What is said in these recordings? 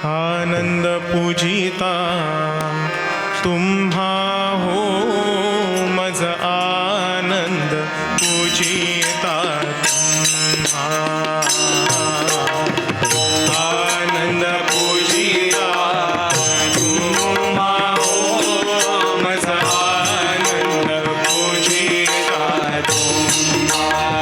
आनंद पूजिता तुम्हा हो मज आनंद पूजिता तुम्हा आनंद पूजिता तुम्हा हो मज आनंद पूजिता तुम्हा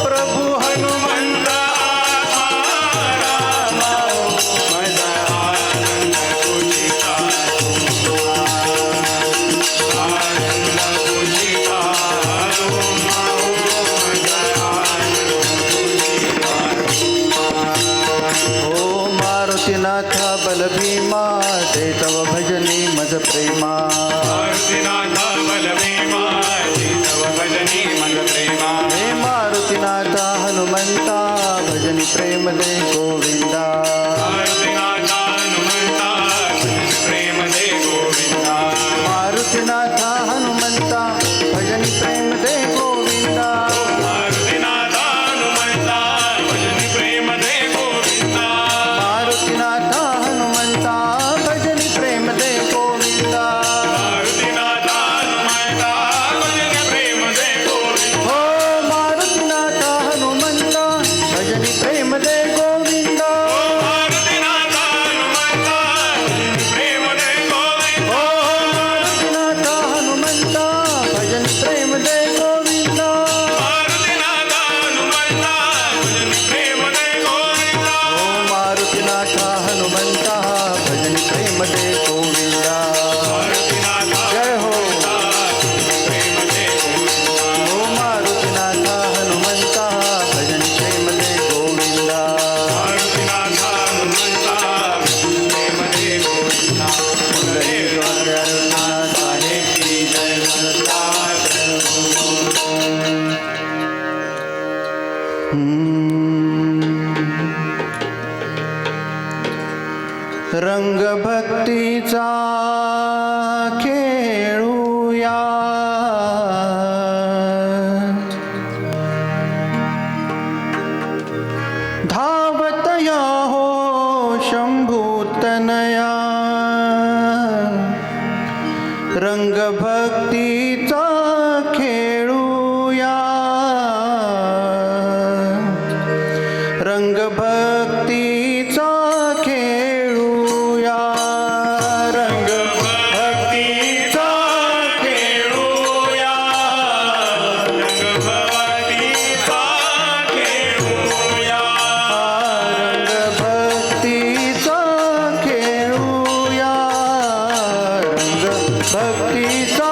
प्रभु हनुमंत बल भीमा ते तव भजनी मज प्रेमा मारुतीनाथ बल भीमा ते तव भजनी मज प्रेमा हे मारुतीनाथा हनुमंता भजनी प्रेम दे गोविंदा मारुतीनाथ हनुमंता भजनी प्रेम दे गोविंदा मारुतीनाथा हनुमंता भजनी प्रेम दे गोविंदा मारुतीनाथ हनुमंता भजनी प्रेम दे गोविंदा मारुतीनाथा हनुमंता भजनी प्रेम दे गोविंदा मारुतीनाथ हनुमंता भजनी प्रेम दे गोविंदा हो मारुतीनाथा हनुमंता भजनी प्रेम दे गोविंदा प्रेम दे गोविंदा जय हो ओ मारुतीनाथा हनुमंता भजन प्रेम दे गोविंदा रंग भक्तीचा खेळूया धावतया हो शंभूतनया रंग भक्तीचा खेळूया रंग भक्तीचा खेळूया रंग भक्तीचा खेळूया रंग भक्तीचा खेळूया रंग भक्तीचा खेळूया रंग भक्तीचा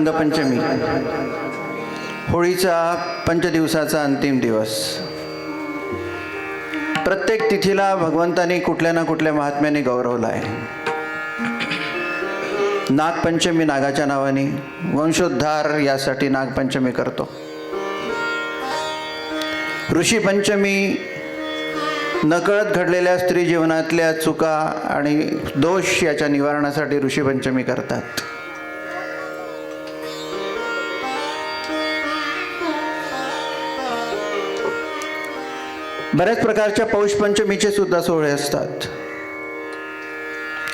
रंगपंचमी, होळीचा पंचदिवसाचा अंतिम दिवस. प्रत्येक तिथीला भगवंतानी कुठल्या ना कुठल्या महात्म्याने गौरवला आहे. नागपंचमी नागाच्या नावाने, वंशोद्धार यासाठी नागपंचमी करतो. ऋषीपंचमी नकळत घडलेल्या स्त्री जीवनातल्या चुका आणि दोष याच्या निवारणासाठी ऋषीपंचमी करतात. बऱ्याच प्रकारच्या पौष पंचमीचे सुद्धा सोहळे असतात.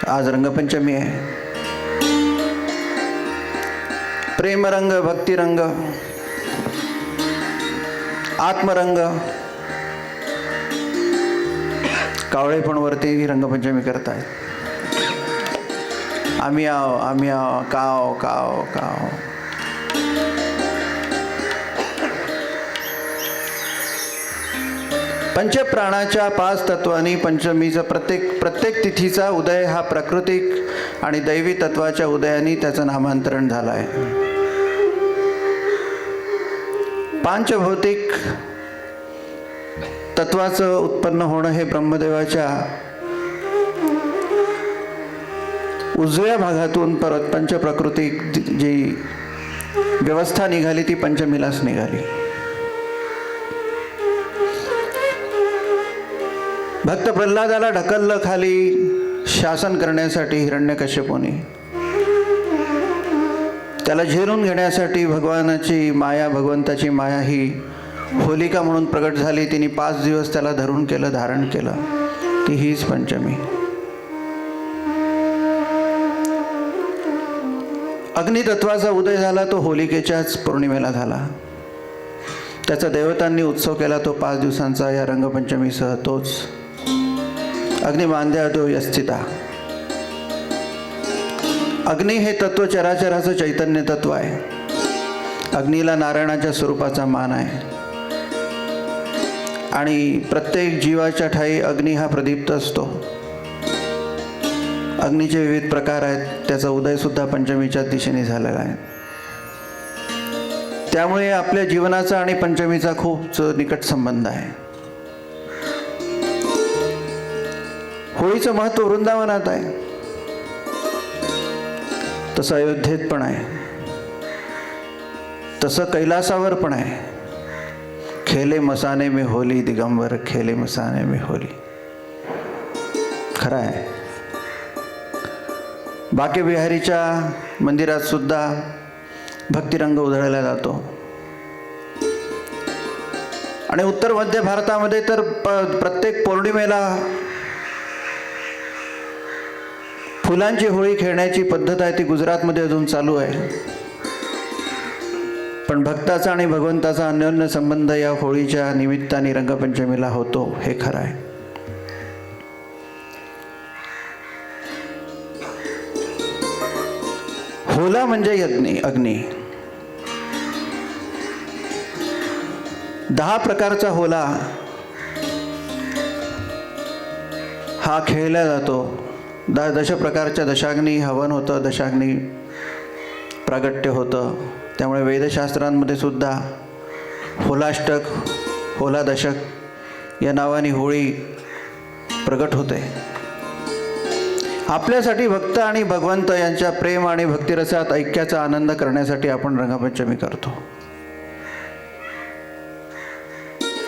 आज रंगपंचमी आहे. प्रेमरंग, भक्तिरंग, आत्मरंग, कावळेपणवरती रंगपंचमी करतायत. आम्ही आव, आम्ही आव, काव काव काव. पंचप्राणाच्या 5 तत्वांनी पंचमीचा प्रत्येक तिथीचा उदय हा प्राकृतिक आणि दैवी तत्वाच्या उदयाने त्याचं नामांतरण झालं आहे. पांचभौतिक तत्वाचं उत्पन्न होणं हे ब्रह्मदेवाच्या उजव्या भागातून परत पंचप्राकृतिक जी व्यवस्था निघाली ती पंचमीलाच निघाली. भक्त प्रल्हादाला ढकललं खाली शासन करण्यासाठी हिरण्यकश्यपूने. त्याला झेलून घेण्यासाठी भगवानाची माया, भगवंताची माया ही होलिका म्हणून प्रगट झाली. तिने 5 दिवस त्याला धरून केलं, धारण केलं. ती हीच पंचमी. अग्नितत्वाचा उदय झाला तो होलिकेच्याच पौर्णिमेला झाला. त्याचा देवतांनी उत्सव केला तो 5 दिवसांचा या रंगपंचमीसह. तोच अग्निमांद्यादो यस्थिता. अग्नी हे तत्व चराचराचं चैतन्य तत्व आहे. अग्नीला नारायणाच्या स्वरूपाचा मान आहे आणि प्रत्येक जीवाच्या ठायी अग्नी हा प्रदीप्त असतो. अग्नीचे विविध प्रकार आहेत. त्याचा उदय सुद्धा पंचमीच्या दिशेने झालेला आहे. त्यामुळे आपल्या जीवनाचा आणि पंचमीचा खूप निकट संबंध आहे. होळीचं महत्त्व वृंदावनात आहे, तसं अयोध्येत पण आहे, तसं कैलासावर पण आहे. खेले मसाने में होली दिगंबर, खेले मसाने में होली. खरं आहे. बाके बिहारीच्या मंदिरात सुद्धा भक्तिरंग उधळला जातो आणि उत्तर मध्य भारतामध्ये तर प्रत्येक पौर्णिमेला फुलांची होळी खेळण्याची पद्धत आहे. ती गुजरातमध्ये अजून चालू आहे. पण भक्ताचा आणि भगवंताचा अन्योन्य संबंध या होळीच्या निमित्ताने रंगपंचमीला होतो हे खरं आहे. होला म्हणजे अग्नी. 10 प्रकारचा होला हा खेळला जातो. 10 प्रकारच्या दशाग्नी हवन होतं, दशाग्नी प्रागट्य होतं. त्यामुळे वेदशास्त्रांमध्ये सुद्धा होलाष्टक, होला दशक या नावाने होळी प्रगट होते. आपल्यासाठी भक्त आणि भगवंत यांच्या प्रेम आणि भक्तिरसात ऐक्याचा आनंद करण्यासाठी आपण रंगपंचमी करतो.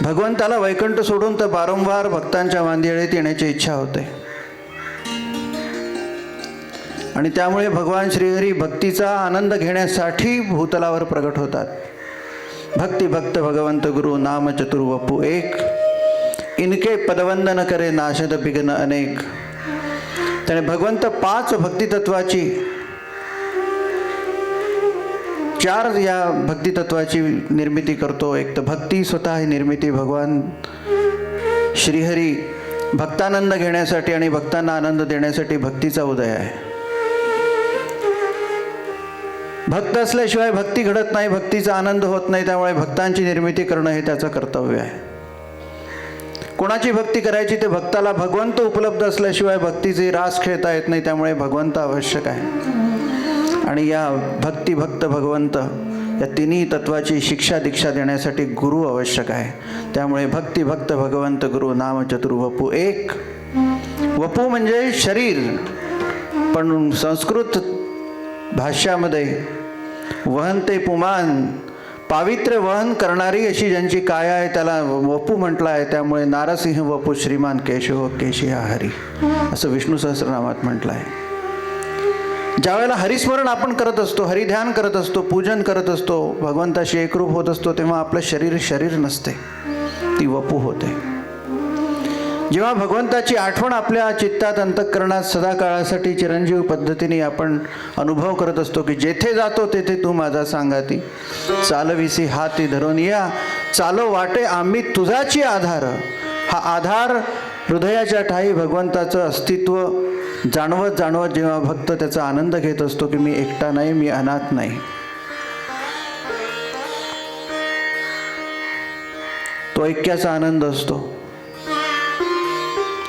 भगवंताला वैकुंठ सोडून तर वारंवार भक्तांच्या मांदियाळीत येण्याची इच्छा होते आणि त्यामुळे भगवान श्रीहरी भक्तीचा आनंद घेण्यासाठी भूतलावर प्रगट होतात. भक्ती भक्त भगवंत गुरु नाम चतुर्वपू एक, इनके पदवंदन करे नाशद बिघ्न अनेक. त्याने भगवंत 5 भक्तितत्वाची 4 या भक्तितत्वाची निर्मिती करतो. एक तर भक्ती स्वतः ही निर्मिती. भगवान श्रीहरी भक्तानंद घेण्यासाठी आणि भक्तांना आनंद देण्यासाठी भक्तीचा उदय आहे. भक्त असल्याशिवाय भक्ती घडत नाही, भक्तीचा आनंद होत नाही. त्यामुळे भक्तांची निर्मिती करणं हे त्याचं कर्तव्य आहे. कोणाची भक्ती करायची ते भक्ताला भगवंत उपलब्ध असल्याशिवाय भक्तीचे रास खेळता येत नाही. त्यामुळे भगवंत आवश्यक आहे आणि या भक्ती भक्त भगवंत या तिन्ही तत्वाची शिक्षा दीक्षा देण्यासाठी गुरु आवश्यक आहे. त्यामुळे भक्ती भक्त भगवंत गुरु नाम चतुर्वपू एक. वपू म्हणजे शरीर, पण संस्कृत भाष्यामध्ये वहनते पुमान, पावित्र्य वहन करणारी अशी ज्यांची काया आहे त्याला वपू म्हटलं आहे. त्यामुळे नारसिंह वपू श्रीमान केशव केशिया हरी असं विष्णू सहस्रनामात म्हटलं आहे. ज्यावेळेला हरिस्मरण आपण करत असतो, हरिध्यान करत असतो, पूजन करत असतो, भगवंताशी एकरूप होत असतो, तेव्हा आपलं शरीर नसते, ती वपू होते. जेव्हा भगवंताची आठवण आपल्या चित्तात अंतःकरणात सदा काळासाठी चिरंजीव पद्धतीने आपण अनुभव करत असतो की जेथे जातो तेथे तू माझा सांगाती, चालविसी हाती धरून या, चालो वाटे आम्ही तुझाची आधार. हा आधार हृदयाच्या ठाई भगवंताचं अस्तित्व जाणवत जेव्हा भक्त त्याचा आनंद घेत असतो की मी एकटा नाही, मी अनाथ नाही, तो ऐक्याचा आनंद असतो.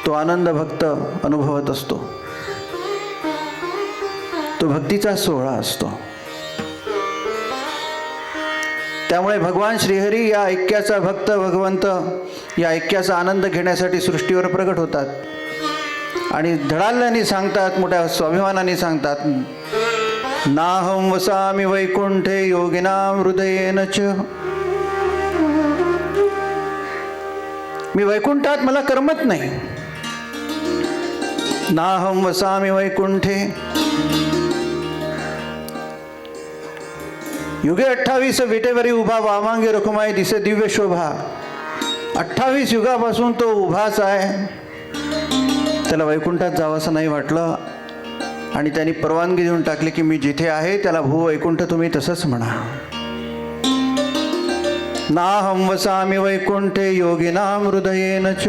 तो आनंद भक्त अनुभवत असतो. तो भक्तीचा सोहळा असतो. त्यामुळे भगवान श्रीहरी या ऐक्याचा भक्त भगवंत या ऐक्याचा आनंद घेण्यासाठी सृष्टीवर प्रगट होतात आणि धडाल्याने सांगतात, मोठ्या स्वाभिमानाने सांगतात, नाहं वसामि वैकुंठे योगिनां हृदयेन च. मी वैकुंठात मला करमत नाही. नाहं वसामि वैकुंठे. युगे 28 विटेवरी उभा वामांगी रखुमाई दिसे दिव्य शोभा. 28 युगापासून तो उभाच आहे. त्याला वैकुंठात जावंसं नाही वाटलं आणि त्यांनी परवानगी देऊन टाकली की मी जिथे आहे त्याला भूवैकुंठ तुम्ही तसंच म्हणा. नाहं वसामि वैकुंठे योगिनां हृदयेन च.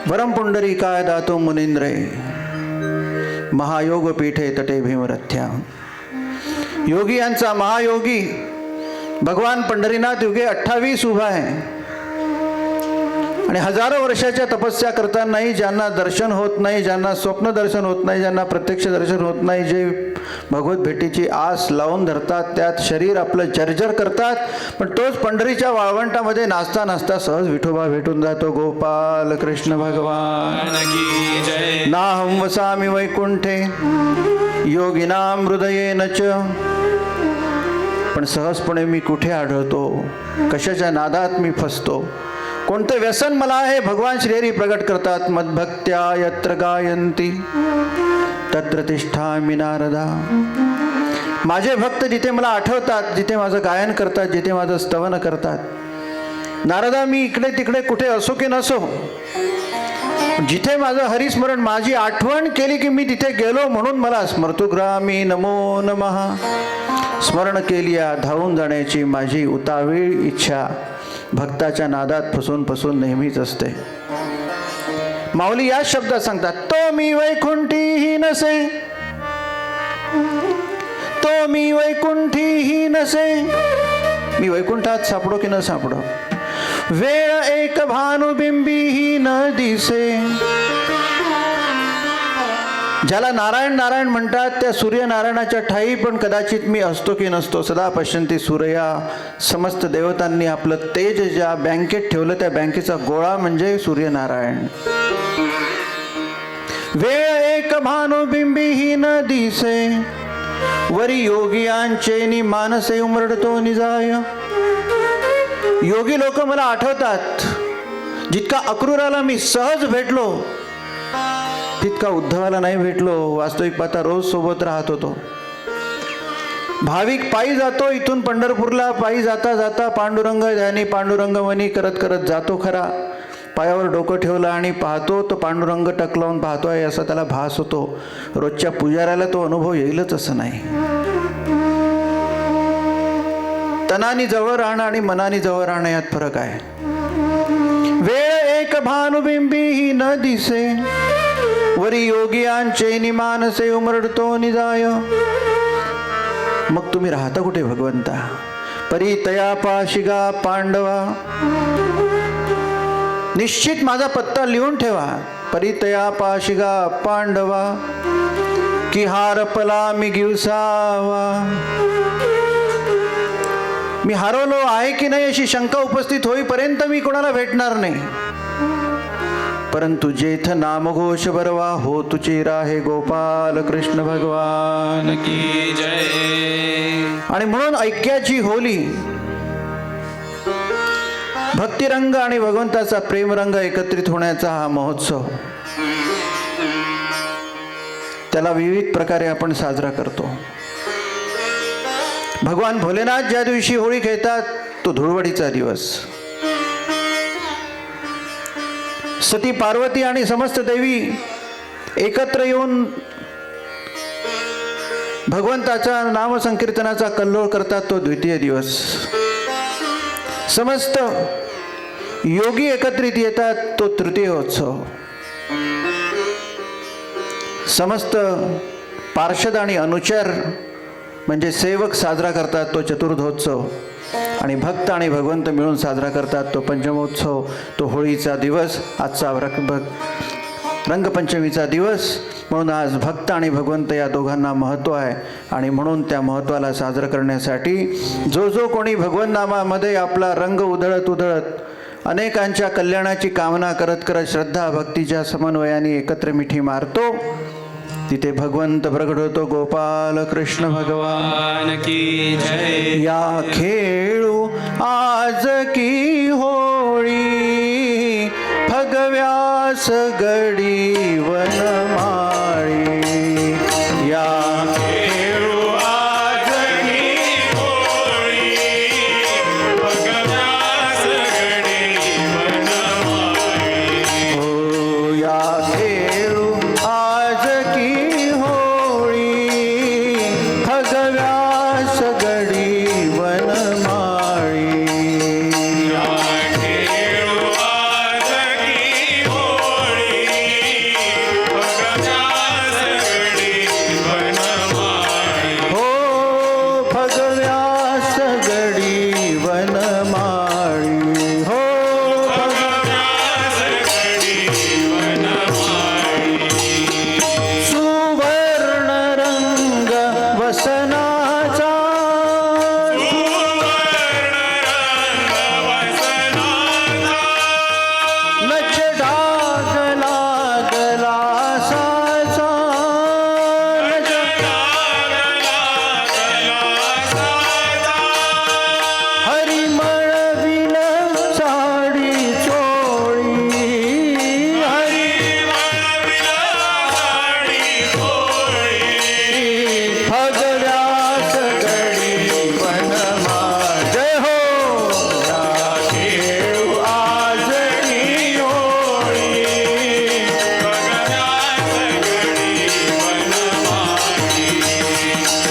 वरम पुंडरीकाय दातो मुनींद्रे महायोग पीठे तटे भीमरथ्या. योगी यांचा महायोगी भगवान पंढरीनाथ युगे 28 उभा आहे आणि हजारो वर्षाच्या तपस्या करतानाही ज्यांना दर्शन होत नाही, ज्यांना स्वप्न दर्शन होत नाही, ज्यांना प्रत्यक्ष दर्शन होत नाही, जे भगवत भेटीची आस लावून धरतात, त्यात शरीर आपलं जर्जर करतात, पण तोच पंढरीच्या वाळवंटामध्ये नाचता नाचता सहज विठोबा भेटून जातो. गोपाल कृष्ण भगवान की जय. नाहं वसामि वैकुंठे योगिनां हृदयेन च. पण सहजपणे मी कुठे आढळतो, कशाच्या नादात मी फसतो, कोणते व्यसन मला आहे. भगवान श्रीहरी प्रगट करतात, मद्भक्त्या यत्र गायन्ति तत्र तिष्ठामि नारदा. माझे भक्त जिथे मला आठवतात, जिथे माझं गायन करतात, जिथे माझं स्तवन करतात, नारदा मी इकडे तिकडे कुठे असो की नसो, जिथे माझं हरिस्मरण, माझी आठवण केली की मी तिथे गेलो म्हणून मला स्मर्तुग्रामी नमो नमः. स्मरण केली धावून जाण्याची माझी उतावीळ इच्छा भक्ताच्या नादात फसून नेहमीच असते. माऊली या शब्दात सांगतात, तो मी वैकुंठीही नसे, तो मी वैकुंठीही नसे. मी वैकुंठात सापडो की न सापडो, वेळ एक भानुबिंबीही न दिसे. ज्याला नारायण नारायण म्हणतात त्या सूर्यनारायणाच्या ठाई पण कदाचित मी असतो की नसतो. सदा पश्यंती सूर्या. समस्त देवतांनी आपलं तेज ज्या बँकेत ठेवलं त्या बँकेचा गोळा म्हणजे सूर्यनारायण. वेळ एक भानुबिंबीही न दिसे, वरी योगियांचे नि मानसे उमरडतो निजाय. योगी लोक मला आठवतात. जितका अक्रूराला मी सहज भेटलो तितका उद्धवाला नाही भेटलो. वास्तविक पाहता रोज सोबत राहत होतो. भाविक पायी जातो इथून पंढरपूरला, पायी जाता जाता पांडुरंग ध्यानी पांडुरंग वनी करत करत जातो खरा. पायावर डोकं ठेवलं आणि पाहतो तो पांडुरंग टक लावून पाहतोय असा त्याला भास होतो. रोजच्या पुजाऱ्याला तो अनुभव येईलच असं नाही. तनानी जवळ राहणं आणि मनानी जवळ राहणं यात फरक आहे. वेळ एक भानुबिंबीही न दिसे, वरी योगियांचे नि मानसे उमरडतो निजाय. मग तुम्ही राहता कुठे भगवंता? परितया पाशिगा पांडवा. निश्चित माझा पत्ता लिहून ठेवा. परितया पाशिगा पांडवा. की हारपला मी गिवसावा. मी हरवलो आहे की नाही अशी शंका उपस्थित होईपर्यंत मी कोणाला भेटणार नाही. परंतु जेथ नामघोष बरवा हो तुची राहे गोपाल कृष्ण भगवान की जय. आणि म्हणून ऐक्याची होली, भक्तिरंग आणि भगवंताचा प्रेमरंग एकत्रित होण्याचा हा महोत्सव, त्याला विविध प्रकारे आपण साजरा करतो. भगवान भोलेनाथ ज्या दिवशी होळी खेळतात तो धुळवडीचा दिवस. सती पार्वती आणि समस्त देवी एकत्र येऊन भगवंताच्या नामसंकीर्तनाचा कल्लोळ करतात तो द्वितीय दिवस. समस्त योगी एकत्रित येतात तो तृतीयोत्सव. समस्त पार्षद आणि अनुचर म्हणजे सेवक साजरा करतात तो चतुर्थोत्सव. आणि भक्त आणि भगवंत मिळून साजरा करतात तो पंचमोत्सव, तो होळीचा दिवस. आजचा रंगपंचमीचा दिवस. म्हणून आज भक्त आणि भगवंत या दोघांना महत्त्व आहे. आणि म्हणून त्या महत्त्वाला साजरं करण्यासाठी जो जो कोणी भगवन नामामध्ये आपला रंग उधळत उधळत अनेकांच्या कल्याणाची कामना करत करत श्रद्धा भक्तीच्या समन्वयाने एकत्र मिठी मारतो, तिथे भगवंत प्रगट होतो. गोपाल कृष्ण भगवान की जय. या खेळू आज की होळी, भगव्यास गडी वनमाळी. या खेळू आज ही होळी, भगव्यास गडी वनमाळी. हो या खेळू आज की होळी, भगव्यास गडी वनमाळी. या खेळू आज ही होळी, भगव्यास गडी वनमाळी. हो भगव्यास गडी वनमाळी. हो भगव्यास गडी वनमाळी. सुवर्ण रंग वसनाचा, नच डाग लागला साचा, नच हरी मळविल साडी चोळी, हरी भगव्यास गडी वनमाळ. जय हो. या खेळू आज ही होळी,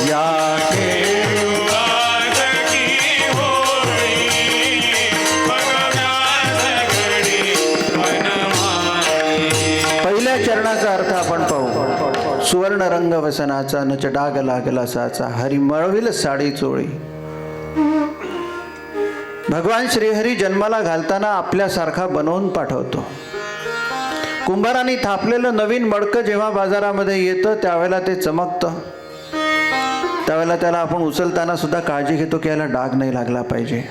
या खेळू. पहिल्या चरणाचा अर्थ आपण पाहू. सुवर्ण रंग वसनाचा, नच डाग लागला साचा, हरी मळविल साडी चोळी. भगवान श्रीहरी जन्माला घालताना आपल्यासारखा बनवून पाठवतो. कुंभारांनी थापलेलं नवीन मडकं जेव्हा बाजारामध्ये येतं त्यावेळेला ते चमकतं. त्यावेळेला त्याला आपण उचलताना सुद्धा काळजी घेतो की याला डाग नाही लागला पाहिजे.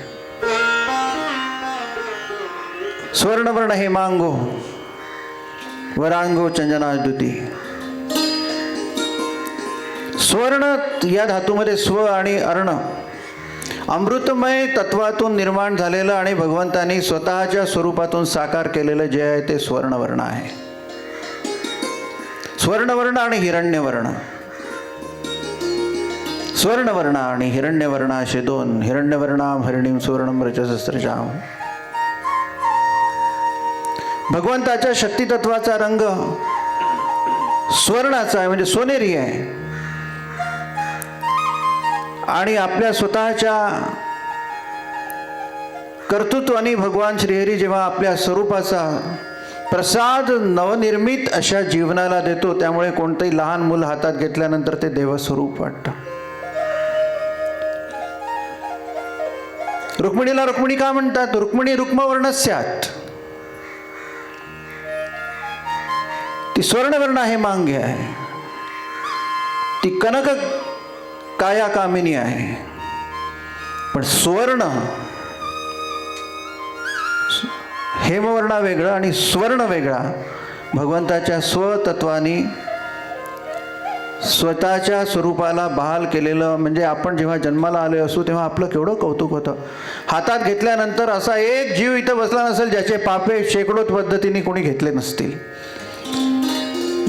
स्वर्णवर्ण हेमांगो वरांगो चंदनाद्युती. स्वर्ण या धातूमध्ये स्व आणि अर्ण अमृतमय तत्वातून निर्माण झालेलं आणि भगवंतांनी स्वतःच्या स्वरूपातून साकार केलेलं जे आहे ते स्वर्णवर्ण आहे. स्वर्णवर्ण आणि हिरण्यवर्ण. स्वर्णवर्ण आणि हिरण्यवर्ण असे दोन. हिरण्यवर्णाम हरिणीम सुवर्णम रजसस्रजाम. भगवंताच्या शक्तितत्वाचा रंग स्वर्णाचा आहे, म्हणजे सोनेरी आहे. आणि आपल्या स्वतःच्या कर्तृत्वाने भगवान श्रीहरी जेव्हा आपल्या स्वरूपाचा प्रसाद नवनिर्मित अशा जीवनाला देतो, त्यामुळे कोणतंही लहान मूल हातात घेतल्यानंतर ते देवस्वरूप वाटतं. रुक्मिणीला रुक्मिणी का म्हणतात? रुक्मिणी रुक्मवर्णस्यात. ती स्वर्णवर्ण आहे, मांग्य आहे. ती कनक काया कामिनी आहे, पण सुवर्ण हेमवर्ण वेगळा आणि स्वर्ण वेगळा. भगवंताच्या स्वतत्वानी स्वतःच्या स्वरूपाला बहाल केलेलं, म्हणजे आपण जेव्हा जन्माला आले असू तेव्हा आपलं केवढं कौतुक होतं. हातात घेतल्यानंतर असा एक जीव इथं बसला नसेल ज्याचे पापे शेकडो पद्धतीने कोणी घेतले नसतील.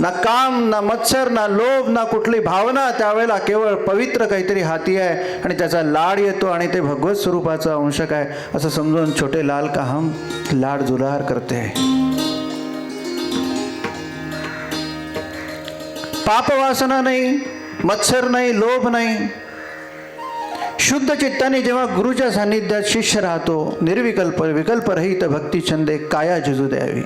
ना काम, ना मत्सर, ना लोभ, ना कुठली भावना. त्यावेळेला केवळ पवित्र काहीतरी हाती आहे आणि त्याचा लाड येतो आणि ते भगवत स्वरूपाचा अंशक आहे असं समजून छोटे लाल का हम लाड जुलार करते हैं. पाप वासना नाही, मत्सर नाही, लोभ नाही. शुद्ध चित्ताने जेव्हा गुरुच्या सान्निध्यात शिष्य राहतो, निर्विकल्प विकल्परहित भक्ती छंदे काया झिजू द्यावी,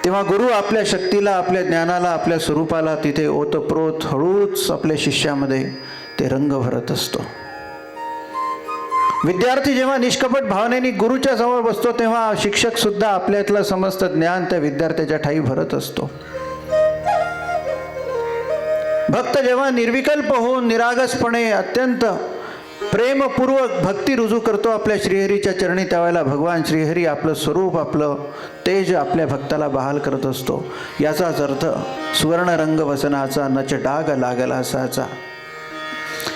तेव्हा गुरु आपल्या शक्तीला, आपल्या ज्ञानाला, आपल्या स्वरूपाला तिथे ओतप्रोत हळूच आपल्या शिष्यामध्ये ते रंग भरत असतो. विद्यार्थी जेव्हा निष्कपट भावनेने गुरुच्या समोर बसतो तेव्हा शिक्षक सुद्धा आपल्यातलं समस्त ज्ञान त्या विद्यार्थ्याच्या ठायी भरत असतो. भक्त जेव्हा निर्विकल्प होऊन निरागसपणे अत्यंत प्रेमपूर्वक भक्ती रुजू करतो आपल्या श्रीहरीच्या चरणी, त्यावेळेला भगवान श्रीहरी आपलं स्वरूप, आपलं तेज आपल्या भक्ताला बहाल करत असतो. याचाच अर्थ सुवर्ण रंग वसनाचा नच डाग लागला असाचा,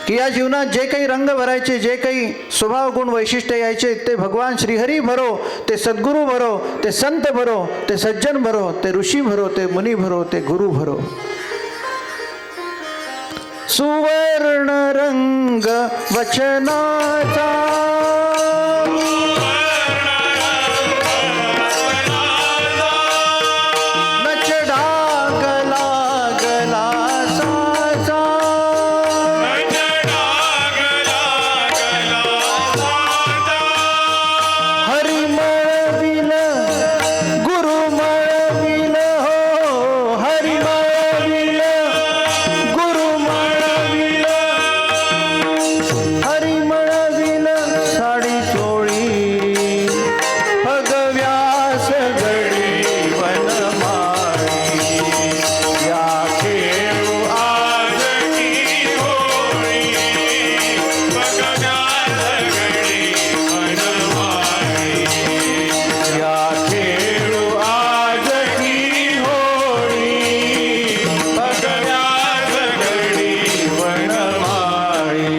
की या जीवनात जे काही रंग भरायचे, जे काही स्वभाव गुण वैशिष्ट्य यायचे ते भगवान श्रीहरी भरो, ते सद्गुरू भरो, ते संत भरो, ते सज्जन भरो, ते ऋषी भरो, ते मुनी भरो, ते गुरु भरो. सुवर्ण रंग वचनाचा नच डाग लागला साचा, हरी मळविल गुरु मळविल हो, हरी मळविल गुरु मळविल, हरी मळविल साडी चोळी भगव्यास गडी वनमाळी. या खेळू आज की होळी, भगव्यास गडी वनमाळी. या खेळू आज की होळी भगव्यास गडी वनमाळी.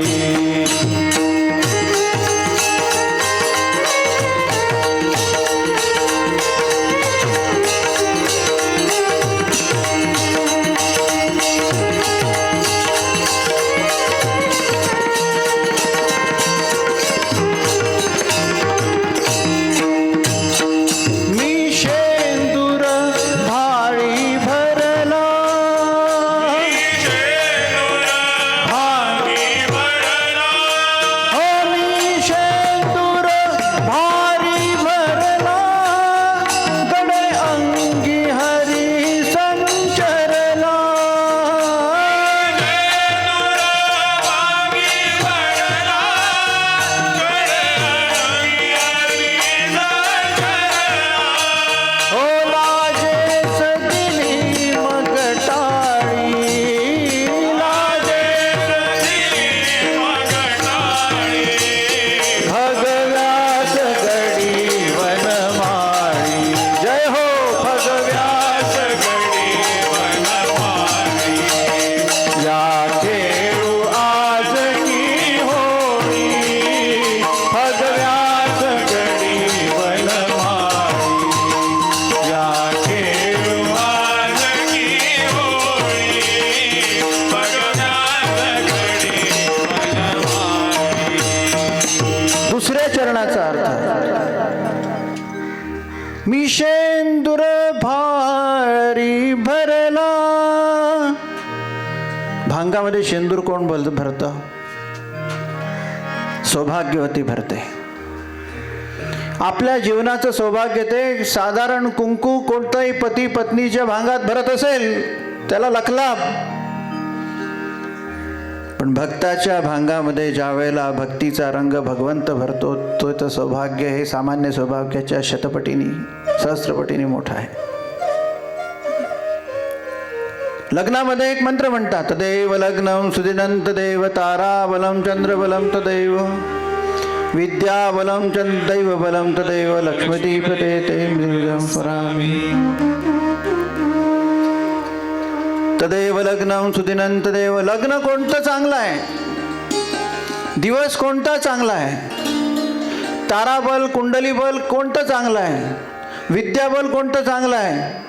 मी शेंदूर भाळी भरला, हो मी शेंदूर भारी भरला, गडे अंगी हरी संचरला. हो लाजेस दिली मग टाळी, लाजेस भगव्यास गडी वनमाळी. जय हो भगव्यास गडी वनमाळी. या खेळू आज की होळी, भगव्यास गडी वनमाळी. या खेळू आज की होळी, भगव्यास गडी वनमाळी. दुसऱ्या चरणाचा अर्थ, मी शेंदूर भारी भरला. भांगामध्ये शेंदूर कोण भरतं? सौभाग्यवती भरते. आपल्या जीवनाचं सौभाग्य ते साधारण कुंकू कोणताही पती पत्नीच्या भांगात भरत असेल त्याला लखलाभ, पण भक्ताच्या भांगामध्ये ज्या वेळेला भक्तीचा रंग भगवंत भरतो तो सौभाग्य हे सामान्य सौभाग्याच्या शतपटीने सहस्त्रपटीने मोठा आहे. लग्नामध्ये एक मंत्र म्हणतात, तदेव लग्नम सुदिनं तदेव ताराबलं चंद्रबलं तदेव विद्याबलं दैवबलं तदेव लक्ष्मीपते ते मृदं स्मरामि. तदेव लग्नं सुदिनं तदेव. लग्न कोणतं चांगलं आहे, दिवस कोणता चांगला आहे, ताराबल कुंडलीबल कोणतं चांगलं आहे, विद्याबल कोणतं चांगलं आहे.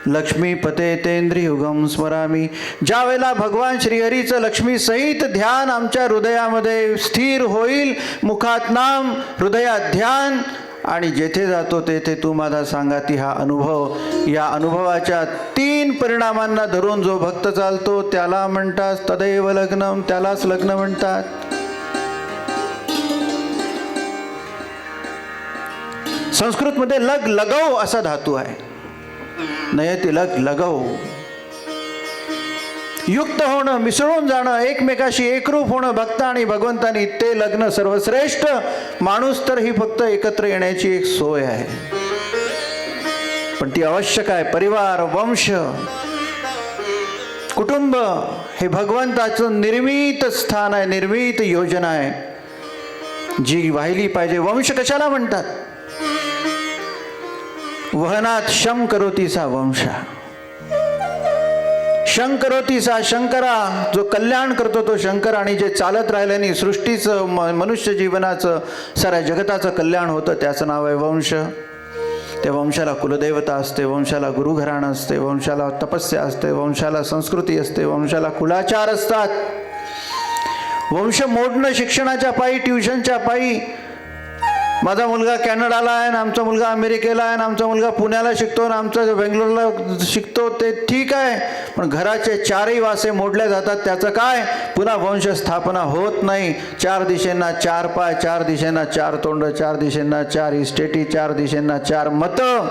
लक्ष्मीपते तेंद्रियुगम स्मरामी. ज्या वेळेला भगवान श्रीहरीचं लक्ष्मी सहित ध्यान आमच्या हृदयामध्ये स्थिर होईल, मुखात नाम हृदयात ध्यान, आणि जेथे जातो तेथे तू माझा सांगाती हा अनुभव. या अनुभवाच्या 3 परिणामांना धरून जो भक्त चालतो त्याला म्हणतात तदैव लग्नम, त्यालाच लग्न म्हणतात. संस्कृतमध्ये लग लगव असा धातू आहे. नयति लग लगव. युक्त होणं, मिसळून जाणं, एकमेकाशी एकरूप होणं भक्त आणि भगवंतानी, ते लग्न सर्वश्रेष्ठ. माणूस तर ही फक्त एकत्र येण्याची एक सोय आहे, पण ती आवश्यक आहे. परिवार, वंश, कुटुंब हे भगवंताचं निर्मित स्थान आहे, निर्मित योजना आहे जी वाहिली पाहिजे. वंश कशाला म्हणतात? वहनात शम करोती सा वंशा. शं करोती सा शंकरा. जो कल्याण करतो तो शंकर, आणि जे चालत राहिल्याने सृष्टीचं, मनुष्य जीवनाचं, साऱ्या जगताचं कल्याण होतं त्याचं नाव आहे वंश. त्या वंशाला कुलदेवता असते, वंशाला गुरुघराणं असते, वंशाला तपस्या असते, वंशाला संस्कृती असते, वंशाला कुलाचार असतात. वंश मोडणं शिक्षणाच्या पायी, ट्युशनच्या पायी. माझा मुलगा कॅनडाला आहे, आमचा मुलगा अमेरिकेला आहे, आमचा मुलगा पुण्याला शिकतो, आमचा बेंगलोरला शिकतो, ते ठीक आहे, पण घराचे 4ही वासे मोडले जातात. त्याचं काय? पुन्हा वंश स्थापना होत नाही. 4 दिशेंना 4 पाय, 4 दिशेंना 4 तोंड, 4 दिशेंना 4 इस्टेटी, 4 दिशेंना 4 मतं.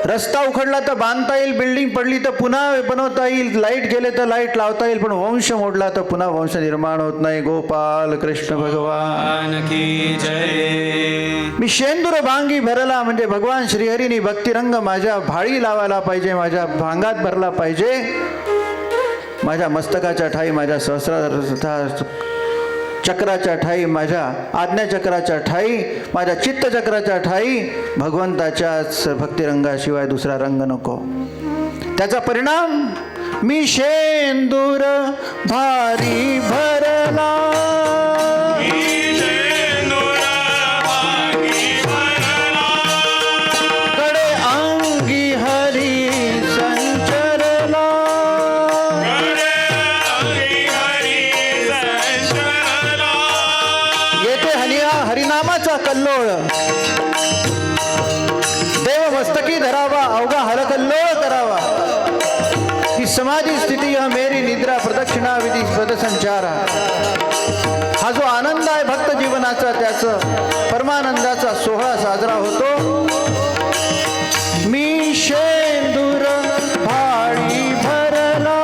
रस्ता उखडला तर बांधता येईल, बिल्डिंग पडली तर पुन्हा बनवता येईल, लाईट गेले तर लाईट लावता येईल, पण वंश मोडला तर पुन्हा वंश निर्माण होत नाही. गोपाल कृष्ण भगवान की जय. मी शेंदूर भांगी भरला म्हणजे भगवान श्रीहरीनी भक्तिरंग माझ्या भाळी लावायला पाहिजे, माझ्या भांगात भरला पाहिजे. माझ्या मस्तकाच्या ठाई, माझ्या सहस्र चक्राच्या ठाई, माझ्या आज्ञाचक्राच्या ठाई, माझ्या चित्तचक्राच्या ठाई भगवंताच्याच भक्तिरंगाशिवाय दुसरा रंग नको. त्याचा परिणाम मी शेंदूर भारी भरला. कडे अंगी हरी संचरला. हरिनामाचा कल्लोळ देव मस्तकी धरावा, अवघा हलकल्लोळ करावा. ही समाधी स्थिती, हा मेरी निद्रा प्रदक्षिणा विधी पदसंचारा. हा जो आनंद आहे भक्त जीवनाचा, त्याचं परमानंदाचा सोहळा साजरा होतो. मी शेंदूर भाळी भरला.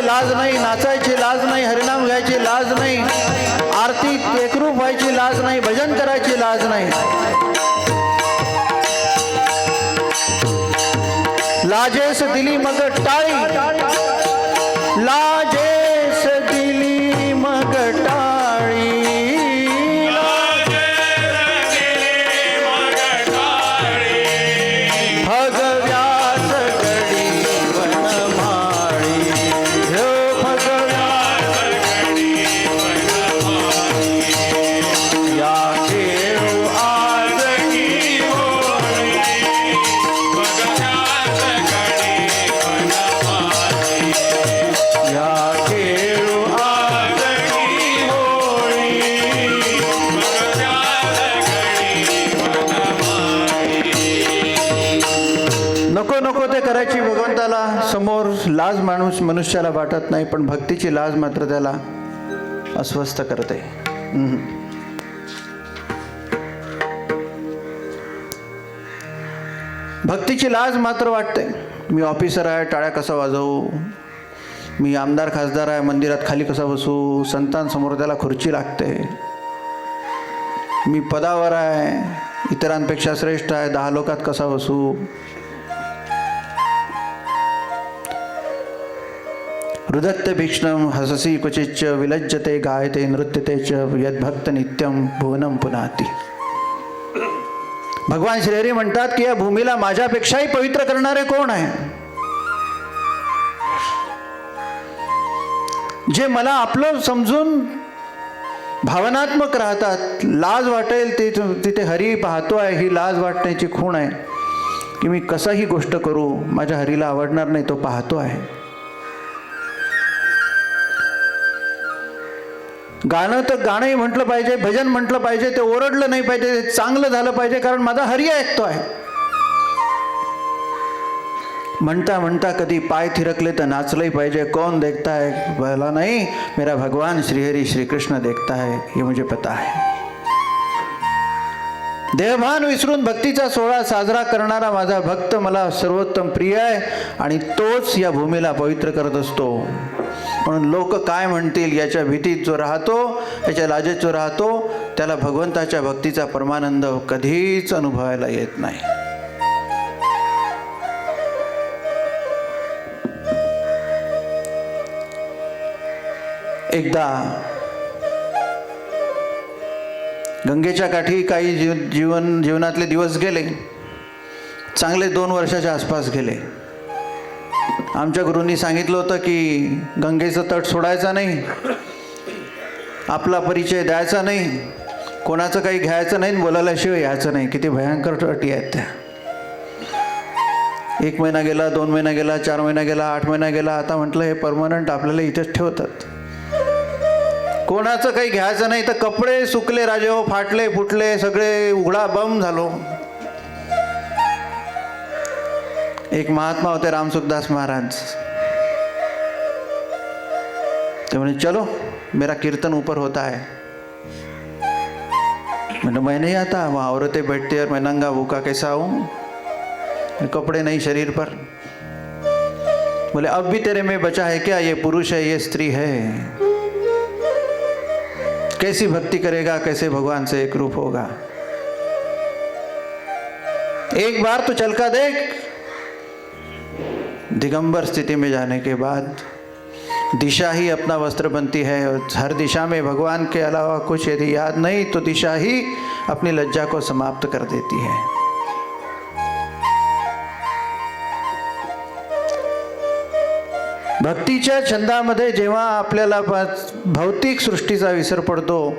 लाज नाही, नाचायची लाज नाही, हरिनाम घ्यायची लाज नाही, आरतीत एकरूप व्हायची लाज नाही, भजन करायची लाज नाही. लाजेस दिली मग टाळी, लाजेस दिली मग टाळी. भगव्यास गडी वनमाळी, या खेळू आज की होळी. या खेळू आज की होळी. नको नको ते करायची भगवंताला समोर लाज मनुष्याला वाटत नाही, पण भक्तीची लाज मात्र त्याला अस्वस्थ करते. भक्तीची लाज मात्र वाटते. मी ऑफिसर आहे, टाळ्या कसा वाजवू, मी आमदार खासदार आहे, मंदिरात खाली कसा बसू, संतांसमोर त्याला खुर्ची लागते, मी पदावर आहे, इतरांपेक्षा श्रेष्ठ आहे, 10 लोकात कसा बसू. रुदत्त भीक्ष्णम हससी क्वचिच्च विलज्जते गायते नृत्यते च यद्भक्त नित्यम भुवनम पुनाती. भगवान श्रीहरी म्हणतात की या भूमीला माझ्यापेक्षाही पवित्र करणारे कोण आहे, जे मला आपलं समजून भावनात्मक राहतात. लाज वाटेल ते तिथे हरी पाहतो आहे, ही लाज वाटण्याची खूण आहे की मी कसाही गोष्ट करू, माझ्या हरीला आवडणार नाही, तो पाहतो आहे. गाणं तर गाणंही म्हटलं पाहिजे, भजन म्हटलं पाहिजे, ते ओरडलं नाही पाहिजे, ते चांगलं झालं पाहिजे, कारण माझा हरी ऐकतो आहे. म्हणता म्हणता कधी पाय थिरकले तर नाचलंही पाहिजे. कौन देखता है बोला नहीं, मेरा भगवान श्रीहरी श्री कृष्ण देखता है, ये मुझे पता है. देहभान विसरून भक्तीचा सोहळा साजरा करणारा माझा भक्त मला सर्वोत्तम प्रिय आहे आणि तोच या भूमीला पवित्र करत असतो. म्हणून लोक काय म्हणतील याच्या भीतीत जो राहतो, याच्या लाजेत जो राहतो, त्याला भगवंताच्या भक्तीचा परमानंद कधीच अनुभवायला येत नाही. एकदा गंगेच्या काठी काही जीवनातले दिवस गेले, चांगले 2 वर्षाच्या आसपास गेले. आमच्या गुरूंनी सांगितलं होतं की गंगेचं तट सोडायचा नाही, आपला परिचय द्यायचा नाही, कोणाचं काही घ्यायचं नाही, बोलायलाशिवाय यायचं नाही. किती भयंकर अटी आहेत त्या. 1 महिना गेला, 2 महिना गेला, 4 महिना गेला, 8 महिना गेला. आता म्हटलं हे परमनंट आपल्याला इथेच ठेवतात. कोणाचं काही घ्यायचं नाही. तर कपडे सुकले राजे हो, फाटले फुटले, सगळे उघडा बम झालो. एक महात्मा होते रामसुखदास महाराज, ते म्हणे चलो मेरा कीर्तन ऊपर होता है. मैंने मैं नहीं आता, वहाँ औरतें बैठती और मैं नंगा भूखा कैसा हूँ, कपड़े नहीं शरीर पर. बोले अब भी तेरे में बचा है क्या, ये पुरुष है ये स्त्री है, कैसी भक्ति करेगा, कैसे भगवान से एक रूप होगा. एक बार तो चल का देख. दिगंबर स्थिति में जाने के बाद दिशा ही अपना वस्त्र बनती है और हर दिशा में भगवान के अलावा कुछ यदि याद नहीं तो दिशा ही अपनी लज्जा को समाप्त कर देती है. भक्तीच्या छंदामध्ये जेव्हा आपल्याला भौतिक सृष्टीचा विसर पडतो,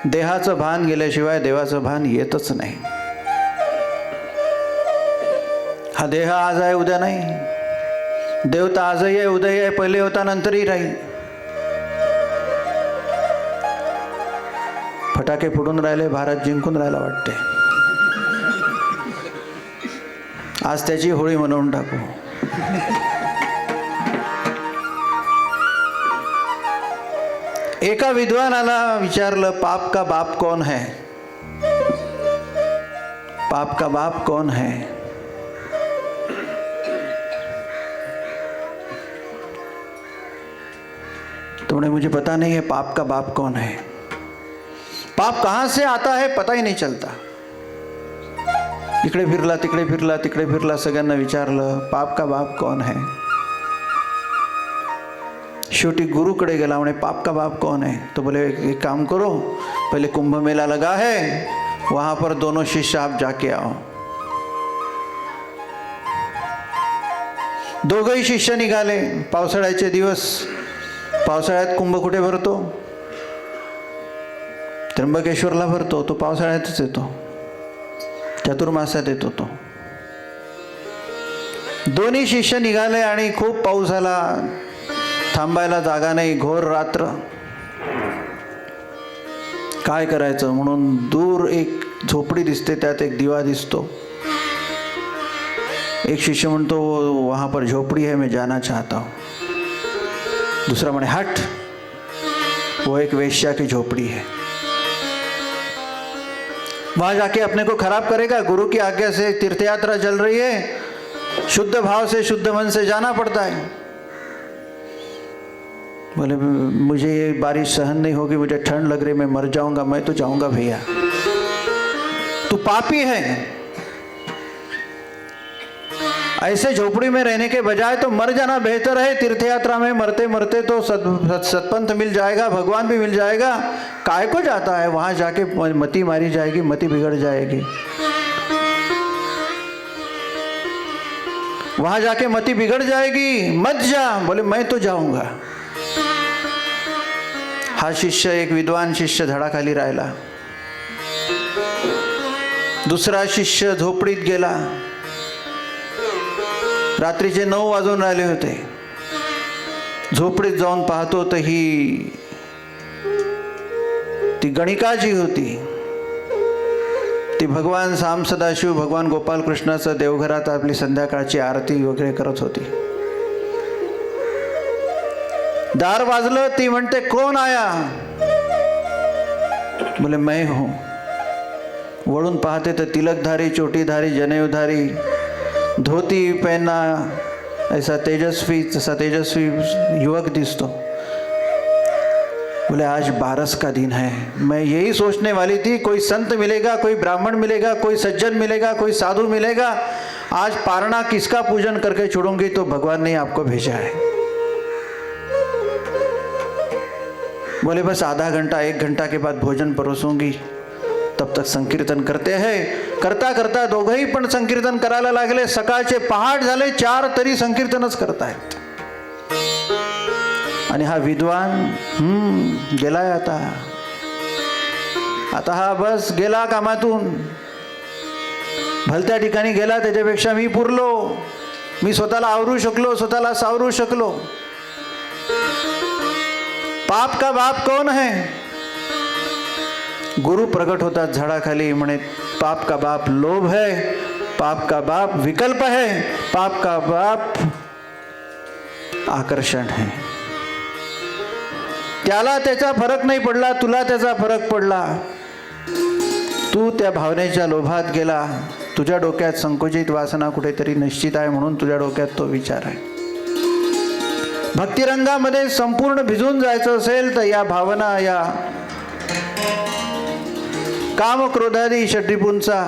देहाचं भान गेल्याशिवाय देवाचं भान येतच नाही. हा देह आज आहे उद्या नाही, देवता आजही आहे उद्याही आहे, पहिले होता नंतरही राहील. फटाके फुटून राहिले, भारत जिंकून राहायला वाटते. आज त्याची होळी मनवून टाकू. एका विद्वानाला विचारलं पाप का बाप कौन है, पाप का बाप कौन है. तो उन्हें मुझे पता नहीं है पाप का बाप कौन है. पाप कहाँ से आता है पता ही नहीं चलता. इकडे फिरला तिकडे फिरला तिकडे फिरला, सगळ्यांना विचारलं पाप का बाप कौन है. शेवटी गुरुकडे गेला, म्हणे पाप का बाप कौन है. तो बोले एक काम करो, पहले कुंभ मेला लगा है, वहां पर दोनों शिष्य आप जाके आओ. दोघंही शिष्य निघाले. पावसाळ्याचे दिवस, पावसाळ्यात कुंभ कुठे भरतो, त्र्यंबकेश्वरला भरतो. तो पावसाळ्यातच येतो, चातुर्मासात येतो तो. दोन्ही शिष्य निघाले आणि खूप पाऊस झाला, थांबायला जागा नाही, घोर रात्र. काय करायचं म्हणून दूर एक झोपडी दिसते, त्यात एक दिवा दिसतो. एक शिष्य म्हणतो वहां पर झोपड़ी है, मैं जाना चाहता हूं. दूसरा म्हणे हट, वो एक वेश्या की झोपड़ी है. वहां जाके अपने को खराब करेगा? गुरु की आज्ञा से तीर्थ यात्रा चल रही है, शुद्ध भाव से शुद्ध मन से जाना पड़ता है। बोले मुझे ये बारिश सहन नहीं होगी, मुझे ठंड लग रही, मैं मर जाऊंगा। मैं तो जाऊंगा भैया, तू पापी है। ऐसे झोपड़ी में रहने के बजाय तो मर जाना बेहतर है। तीर्थ यात्रा में मरते मरते तो सतपंथ मिल जाएगा, भगवान भी मिल जाएगा। काय को जाता है? वहां जाके मति मारी जाएगी, मति बिगड़ जाएगी। वहां जाके मति बिगड़ जाएगी, मत जा। बोले मैं तो जाऊंगा। हा शिष्य, एक विद्वान शिष्य झाडाखाली राहिला। दुसरा शिष्य झोपडीत गेला। रात्रीचे 9 वाजून राहिले होते। झोपडीत जाऊन पाहतो तर ती गणिका जी होती, ती भगवान श्याम सदाशिव, भगवान गोपाल कृष्णाचं देवघरात आपली संध्याकाळची आरती वगैरे करत होती। दार वाजलं, ती म्हणते कोण आया? बोले मैं हूं। वळून पाहते तर तिलकधारी, चोटीधारी, जनेऊधारी, धोती पहनना, ऐसा तेजस्वी युवक दिसतो। बोले आज बारस का दिन है। मैं यही सोचने वाली थी, कोई संत मिलेगा, कोई ब्राह्मण मिलेगा, कोई सज्जन मिलेगा, कोई साधु मिलेगा। आज पारणा किसका पूजन करके छोड़ूंगी, तो भगवान ने आपको भेजा है। बोले बस आधा घंटा 1 घंटा के बाद भोजन परोसूंगी, तब तक संकीर्तन करते हैं। करता करता दोघंही पण संकीर्तन करायला लागले। सकाळचे पहाट झाले, 4 तरी संकीर्तनच करतायत। आणि हा विद्वान गेलाय आता हा बस गेला कामातून, भलत्या ठिकाणी गेला। त्याच्यापेक्षा मी पुरलो, मी स्वतःला आवरू शकलो, स्वतःला सावरू शकलो। पाप का बाप कौन है? गुरु प्रकट होतात झाडाखाली, म्हणे पाप का बाप लोभ है, पाप का बाप विकल्प है, पाप का बाप आकर्षण है। त्याला त्याचा फरक नाही पडला, तुला त्याचा फरक पडला। तू त्या भावनेच्या लोभात गेला। तुझ्या डोक्यात संकुचित वासना कुठेतरी निश्चित आहे, म्हणून तुझ्या डोक्यात तो विचार आहे। भक्तिरंगामध्ये संपूर्ण भिजून जायचं असेल तर या भावना, या काम क्रोधादी षड्रिपूंचा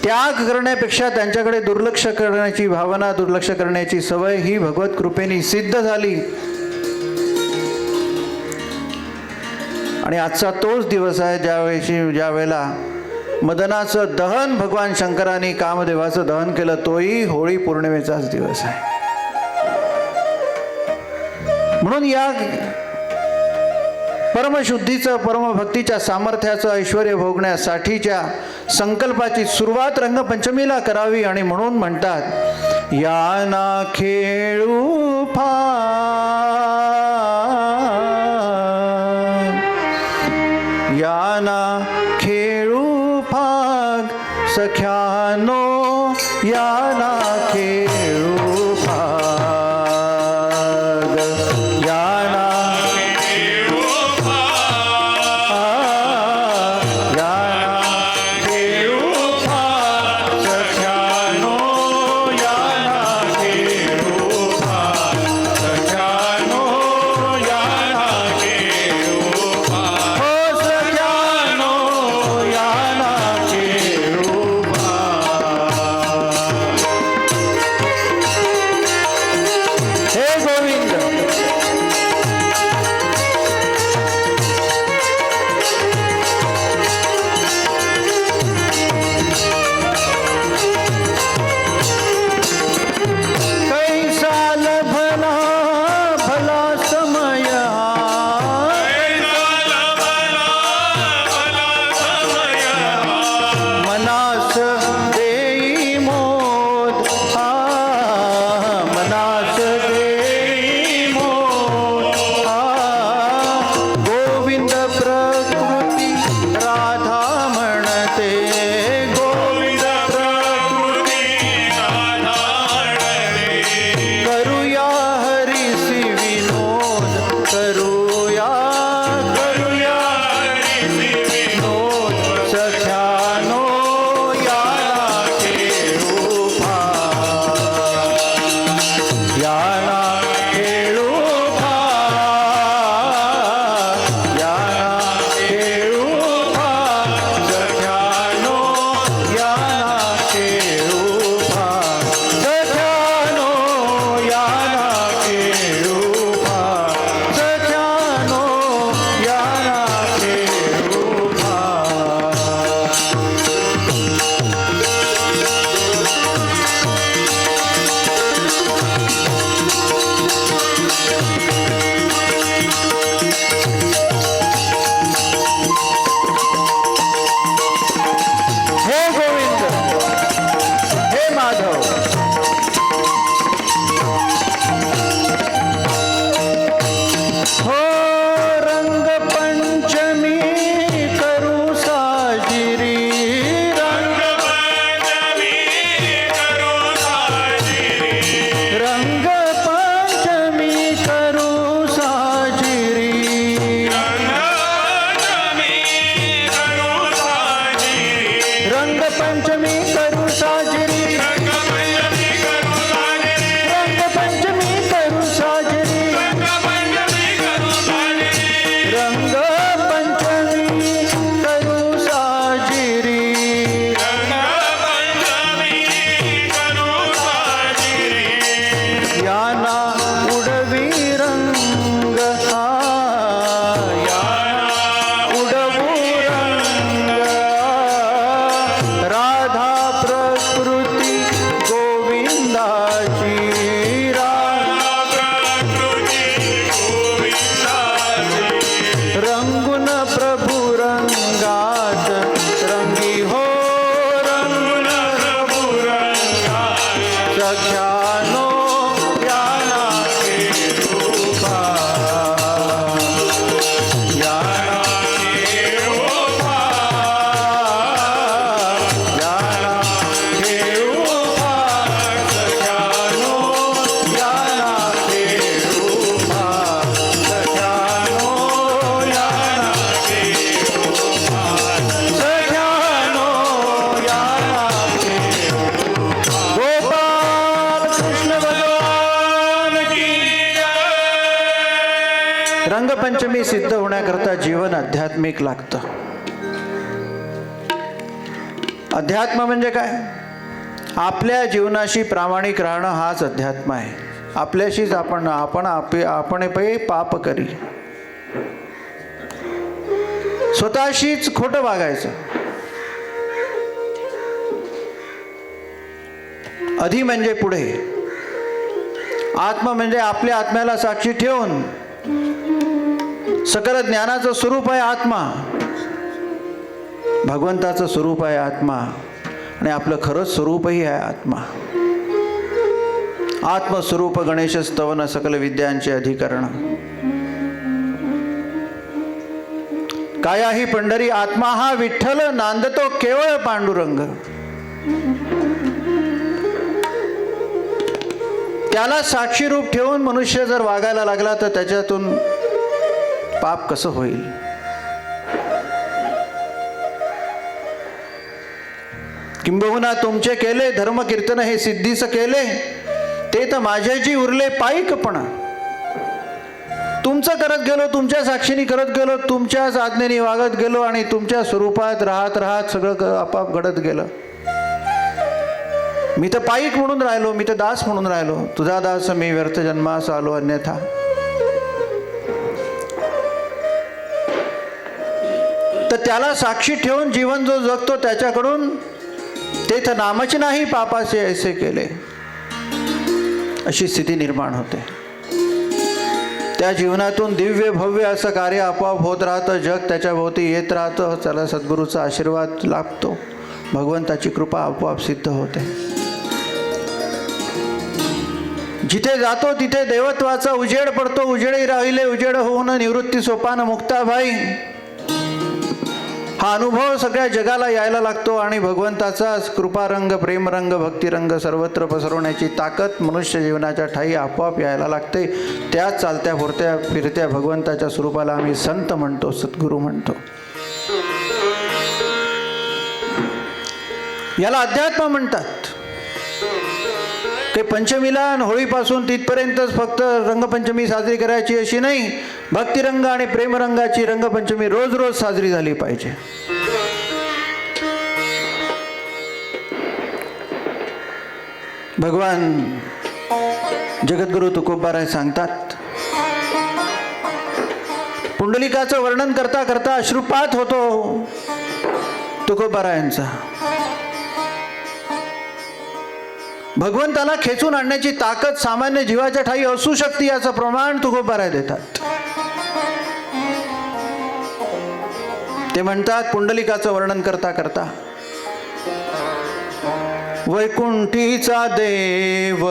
त्याग करण्यापेक्षा त्यांच्याकडे दुर्लक्ष करण्याची भावना, दुर्लक्ष करण्याची सवय ही भगवत कृपेने सिद्ध झाली। आणि आजचा तोच दिवस आहे ज्या वेळेला मदनाचं दहन भगवान शंकरांनी कामदेवाचं दहन केलं, तोही होळी पौर्णिमेचाच दिवस आहे। म्हणून या परमशुद्धीचं, परमभक्तीच्या सामर्थ्याचं ऐश्वर्य भोगण्यासाठीच्या संकल्पाची सुरुवात रंगपंचमीला करावी। आणि म्हणून म्हणतात या ना खेळू या ना खेळू फाग सख्यानो, या ना खेळू फाग, या ना सख्यानो या नाथे रूपा, या नाथे रूपा, या नाथे रूपा, सख्यानो या नाथे रूपा, सख्यानो या नाथे रूपा, सख्यानो या नाथे रूपा. गोपाल कृष्ण भगवान की जय. रंगपंचमी सिद्ध होण्याकरता जीवन आध्यात्मिक लागतं. अध्यात्म म्हणजे काय? आपल्या जीवनाशी प्रामाणिक राहणं हाच अध्यात्म आहे. आपल्याशीच आपण पाप करी, स्वतःशीच खोटं वागायचं. अधि म्हणजे पुढे, आत्म म्हणजे आपल्या आत्म्याला साक्षी ठेवून. सकल ज्ञानाचं स्वरूप आहे आत्मा, भगवंताचं स्वरूप आहे आत्मा, आणि आपलं खरंच स्वरूपही आहे आत्मा. आत्मस्वरूप गणेश स्तवन सकल विद्यांचे अधिकरण. काया ही पंढरी आत्मा हा विठ्ठल, नांदतो केवळ पांडुरंग. त्याला साक्षी रूप ठेवून मनुष्य जर वागायला लागला तर त्याच्यातून पाप कसं होईल? किंबहुना तुमचे केले धर्म कीर्तन हे सिद्धीच केले, ते तर माझ्याची उरले पायीकपणा. तुमचं करत गेलो, तुमच्या साक्षीने करत गेलो, तुमच्याच आज्ञेने वागत गेलो, आणि तुमच्या स्वरूपात राहत राहत सगळं आपाप घडत गेलं. मी तर पायीक म्हणून राहिलो, मी तर दास म्हणून राहिलो. तुझा दास मी व्यर्थ जन्मास आलो अन्यथा. तर त्याला साक्षी ठेवून जीवन जो जगतो त्याच्याकडून ते तर नामच नाही पापाचे ऐसे केले, अशी स्थिती निर्माण होते. त्या जीवनातून दिव्य भव्य असं कार्य आपोआप होत राहतं. जग त्याच्या भोवती येत राहतं. त्याला सद्गुरूचा आशीर्वाद लाभतो. भगवंताची कृपा आपोआप सिद्ध होते. जिथे जातो तिथे देवत्वाचा उजेड पडतो. उजेडही राहिले उजेड होऊन निवृत्ती सोपान मुक्ताबाई, हा अनुभव सगळ्या जगाला यायला लागतो. आणि भगवंताचा कृपारंग, प्रेमरंग, भक्तिरंग सर्वत्र पसरवण्याची ताकद मनुष्य जीवनाच्या ठाई आपोआप यायला लागते. त्या चालत्या फिरत्या फिरत्या भगवंताच्या स्वरूपाला आम्ही संत म्हणतो, सद्गुरू म्हणतो. याला अध्यात्म म्हणतात. ते पंचमीला आणि होळीपासून तिथपर्यंतच फक्त रंगपंचमी साजरी करायची अशी नाही. भक्तिरंग आणि प्रेमरंगाची रंगपंचमी रोज रोज साजरी झाली पाहिजे. भगवान जगद्गुरु तुकोबाराय सांगतात, पुंडलिकाचं वर्णन करता करता अश्रुपात होतो तुकोबारायांचा. भगवंताला खेचून आणण्याची ताकद सामान्य जीवाच्या ठाई असू शकते याचं प्रमाण तुकोबाराय देतात. ते म्हणतात पुंडलिकाचं वर्णन करता करता, वैकुंठीचा देव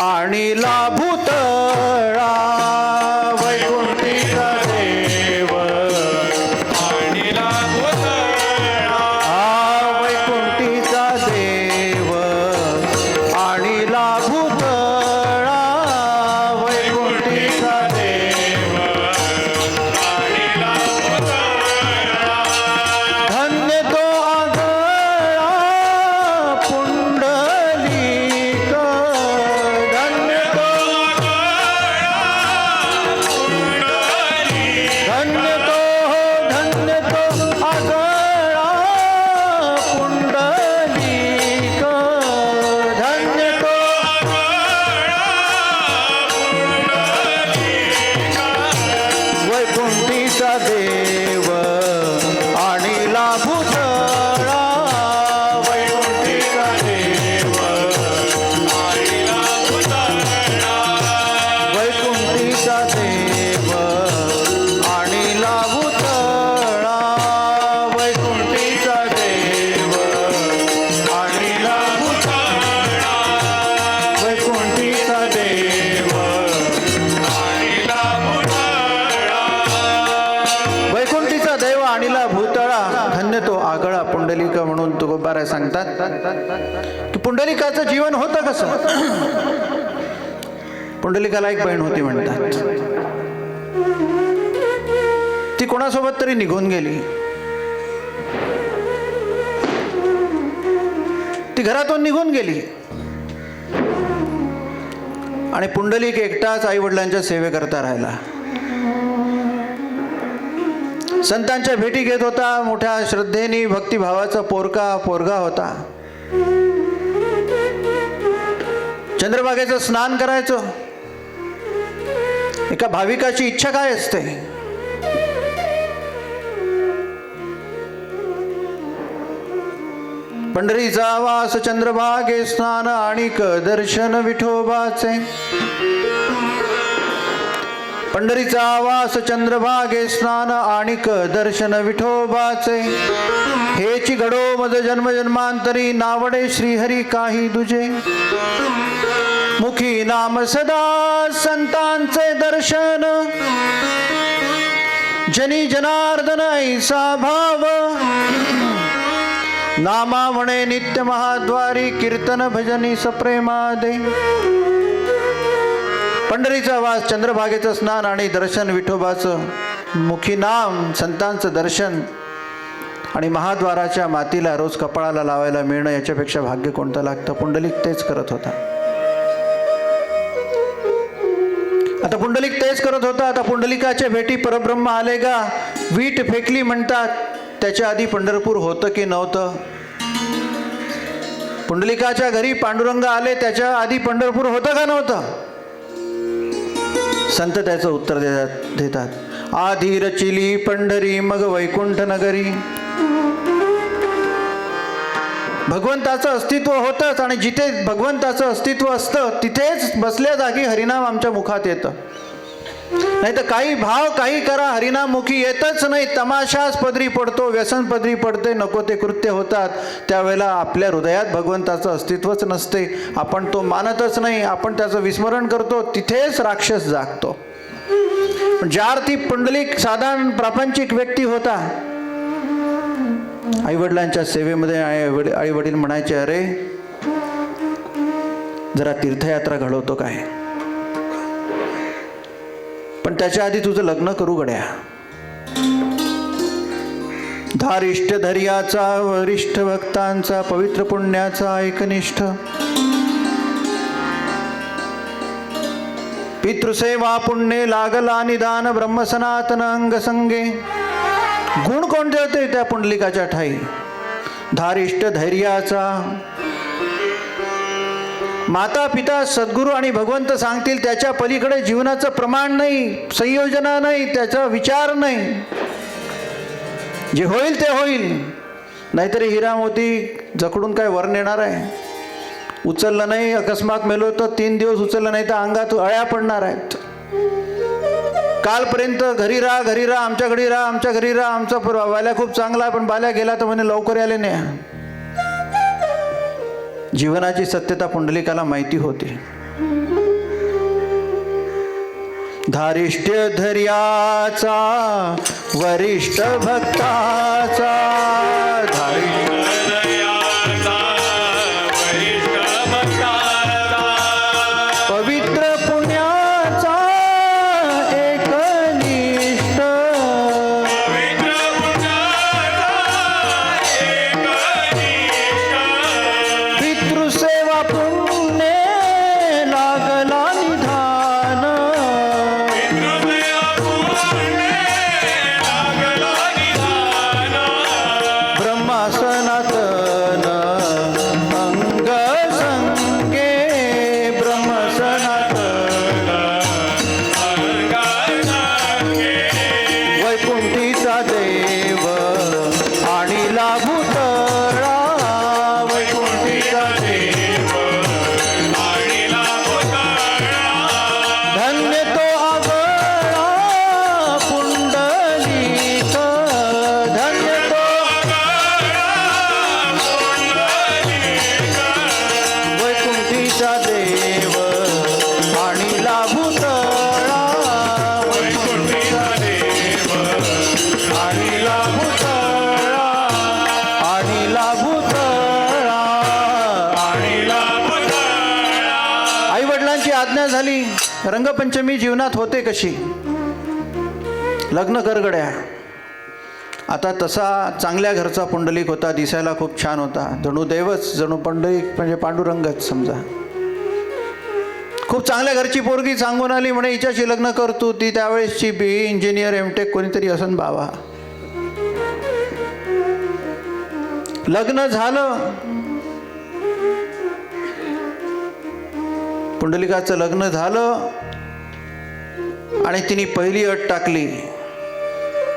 आणि लाभुतळा, वैकुंठीचा देव आणि लाभुतळा, वैकुंठीचा देव आणि लाभुतळा, वैकुंठीचा देव आणि लाभुतळा, धन्य तो आगळा पुंडलिक, धन्य तो महाराज सांगतात की पुंडलिकाचं जीवन होतं कसं. पुंडलिकाला एक बहीण होती म्हणतात. ती कोणासोबत तरी निघून गेली. ती घरातून निघून गेली आणि पुंडलिक एकटाच आई वडिलांच्या सेवेकरता राहिला. संतांच्या भेटी घेत होता. मोठ्या श्रद्धेने भक्तिभावाचा पोरगा होता. चंद्रभागेचं स्नान करायचं. एका भाविकाची इच्छा काय असते. पंढरीचा वास चंद्रभागे स्नान आणिक दर्शन विठोबाचे. पंढरीचा वास चंद्रभागे स्नान आणिक दर्शन विठोबाचे. हेची घडो मज जन्म जन्मांतरी नावडे श्रीहरी काही दुजे. मुखी नाम सदा संतांचे दर्शन. जनी जनार्दन ऐसा भाव. नामा म्हणे नित्य महाद्वारी कीर्तन भजनी सप्रेमादे. पंढरीचा वास चंद्रभागेचं स्नान आणि दर्शन विठोबाचं. मुखी नाम संतांचं दर्शन आणि महाद्वाराच्या मातीला रोज कपाळाला लावायला मिळणं याच्यापेक्षा भाग्य कोणतं लागतं. पुंडलिक तेच करत होता. आता पुंडलिक तेच करत होता. आता पुंडलिकाच्या भेटी परब्रह्म आले गा. वीट फेकली म्हणतात. त्याच्या आधी पंढरपूर होतं की नव्हतं. पुंडलिकाच्या घरी पांडुरंग आले त्याच्या आधी पंढरपूर होतं का नव्हतं. संत त्याचं उत्तर देतात. आधी रचिली पंढरी मग वैकुंठ नगरी. भगवंताचं अस्तित्व होतंच आणि जिथे भगवंताचं अस्तित्व असतं तिथेच बसल्या जागी हरिनाम आमच्या मुखात येतं. नाही तर काही भाव काही करा हरिनाम मुखी येतच नाही. तमाशाच पदरी पडतो. व्यसन पदरी पडते. नको ते कृत्य होतात. त्यावेळेला आपल्या हृदयात भगवंताचं अस्तित्वच नसते. आपण तो मानतच नाही. आपण त्याचं विस्मरण करतो. तिथेच राक्षस जागतो. ज्या अर्थी पुंडलिक साधारण प्रापंचिक व्यक्ती होता. आईवडिलांच्या सेवेमध्ये आई वडील म्हणायचे अरे जरा तीर्थयात्रा घडवतो काय. पण त्याच्या आधी तुझं लग्न करू गड्या. धारिष्ठ धैर्याचा वरिष्ठ भक्तांचा पवित्र पुण्याचा एकनिष्ठ. पितृसेवा पुण्य लागला निदान ब्रह्म सनातन अंग संगे. गुण कोणते होते त्या पुंडलिकाच्या ठाई. धारिष्ठ धैर्याचा. माता पिता सद्गुरू आणि भगवंत सांगतील त्याच्या पलीकडे जीवनाचं प्रमाण नाही. संयोजना नाही. त्याचा विचार नाही. जे होईल ते होईल. नाहीतरी हिरा मोती जकडून काय वर नेणार आहे. उचललं नाही अकस्मात मेलो तर 3 दिवस उचललं नाही तर अंगात अळ्या पडणार आहेत. कालपर्यंत घरी राहा आमच्या घरी राहा आमचा बाल्या खूप चांगला आहे पण बाल्या गेला तर म्हणे लवकर आले नाही. जीवनाची सत्यता पुंडलिकाला माहिती होती. धारिष्ठ धैर्याचा वरिष्ठ भक्ताचा. पवित्र पुण्याचा एकनिष्ठ. पितृसेवा पुण्य लागला निधान. ब्रह्मा सनातन अंग संगे. आज्ञा झाली. रंगपंचमी जीवनात होते कशी? लग्न कर गड्या. आता तसा चांगल्या घरचा पुंडलिक होता, दिसायला खूप छान होता, जणू देवच, जणू पुंडलिक म्हणजे पांडुरंगच समजा. खूप चांगल्या घरची पोरगी सांगून आली, म्हणे हिच्याशी लग्न करतो. ती त्यावेळेसची BE इंजिनियर, MTech कोणीतरी असन बाबा. लग्न झालं, पुंडलिकाचं लग्न झालं आणि तिने पहिली अट टाकली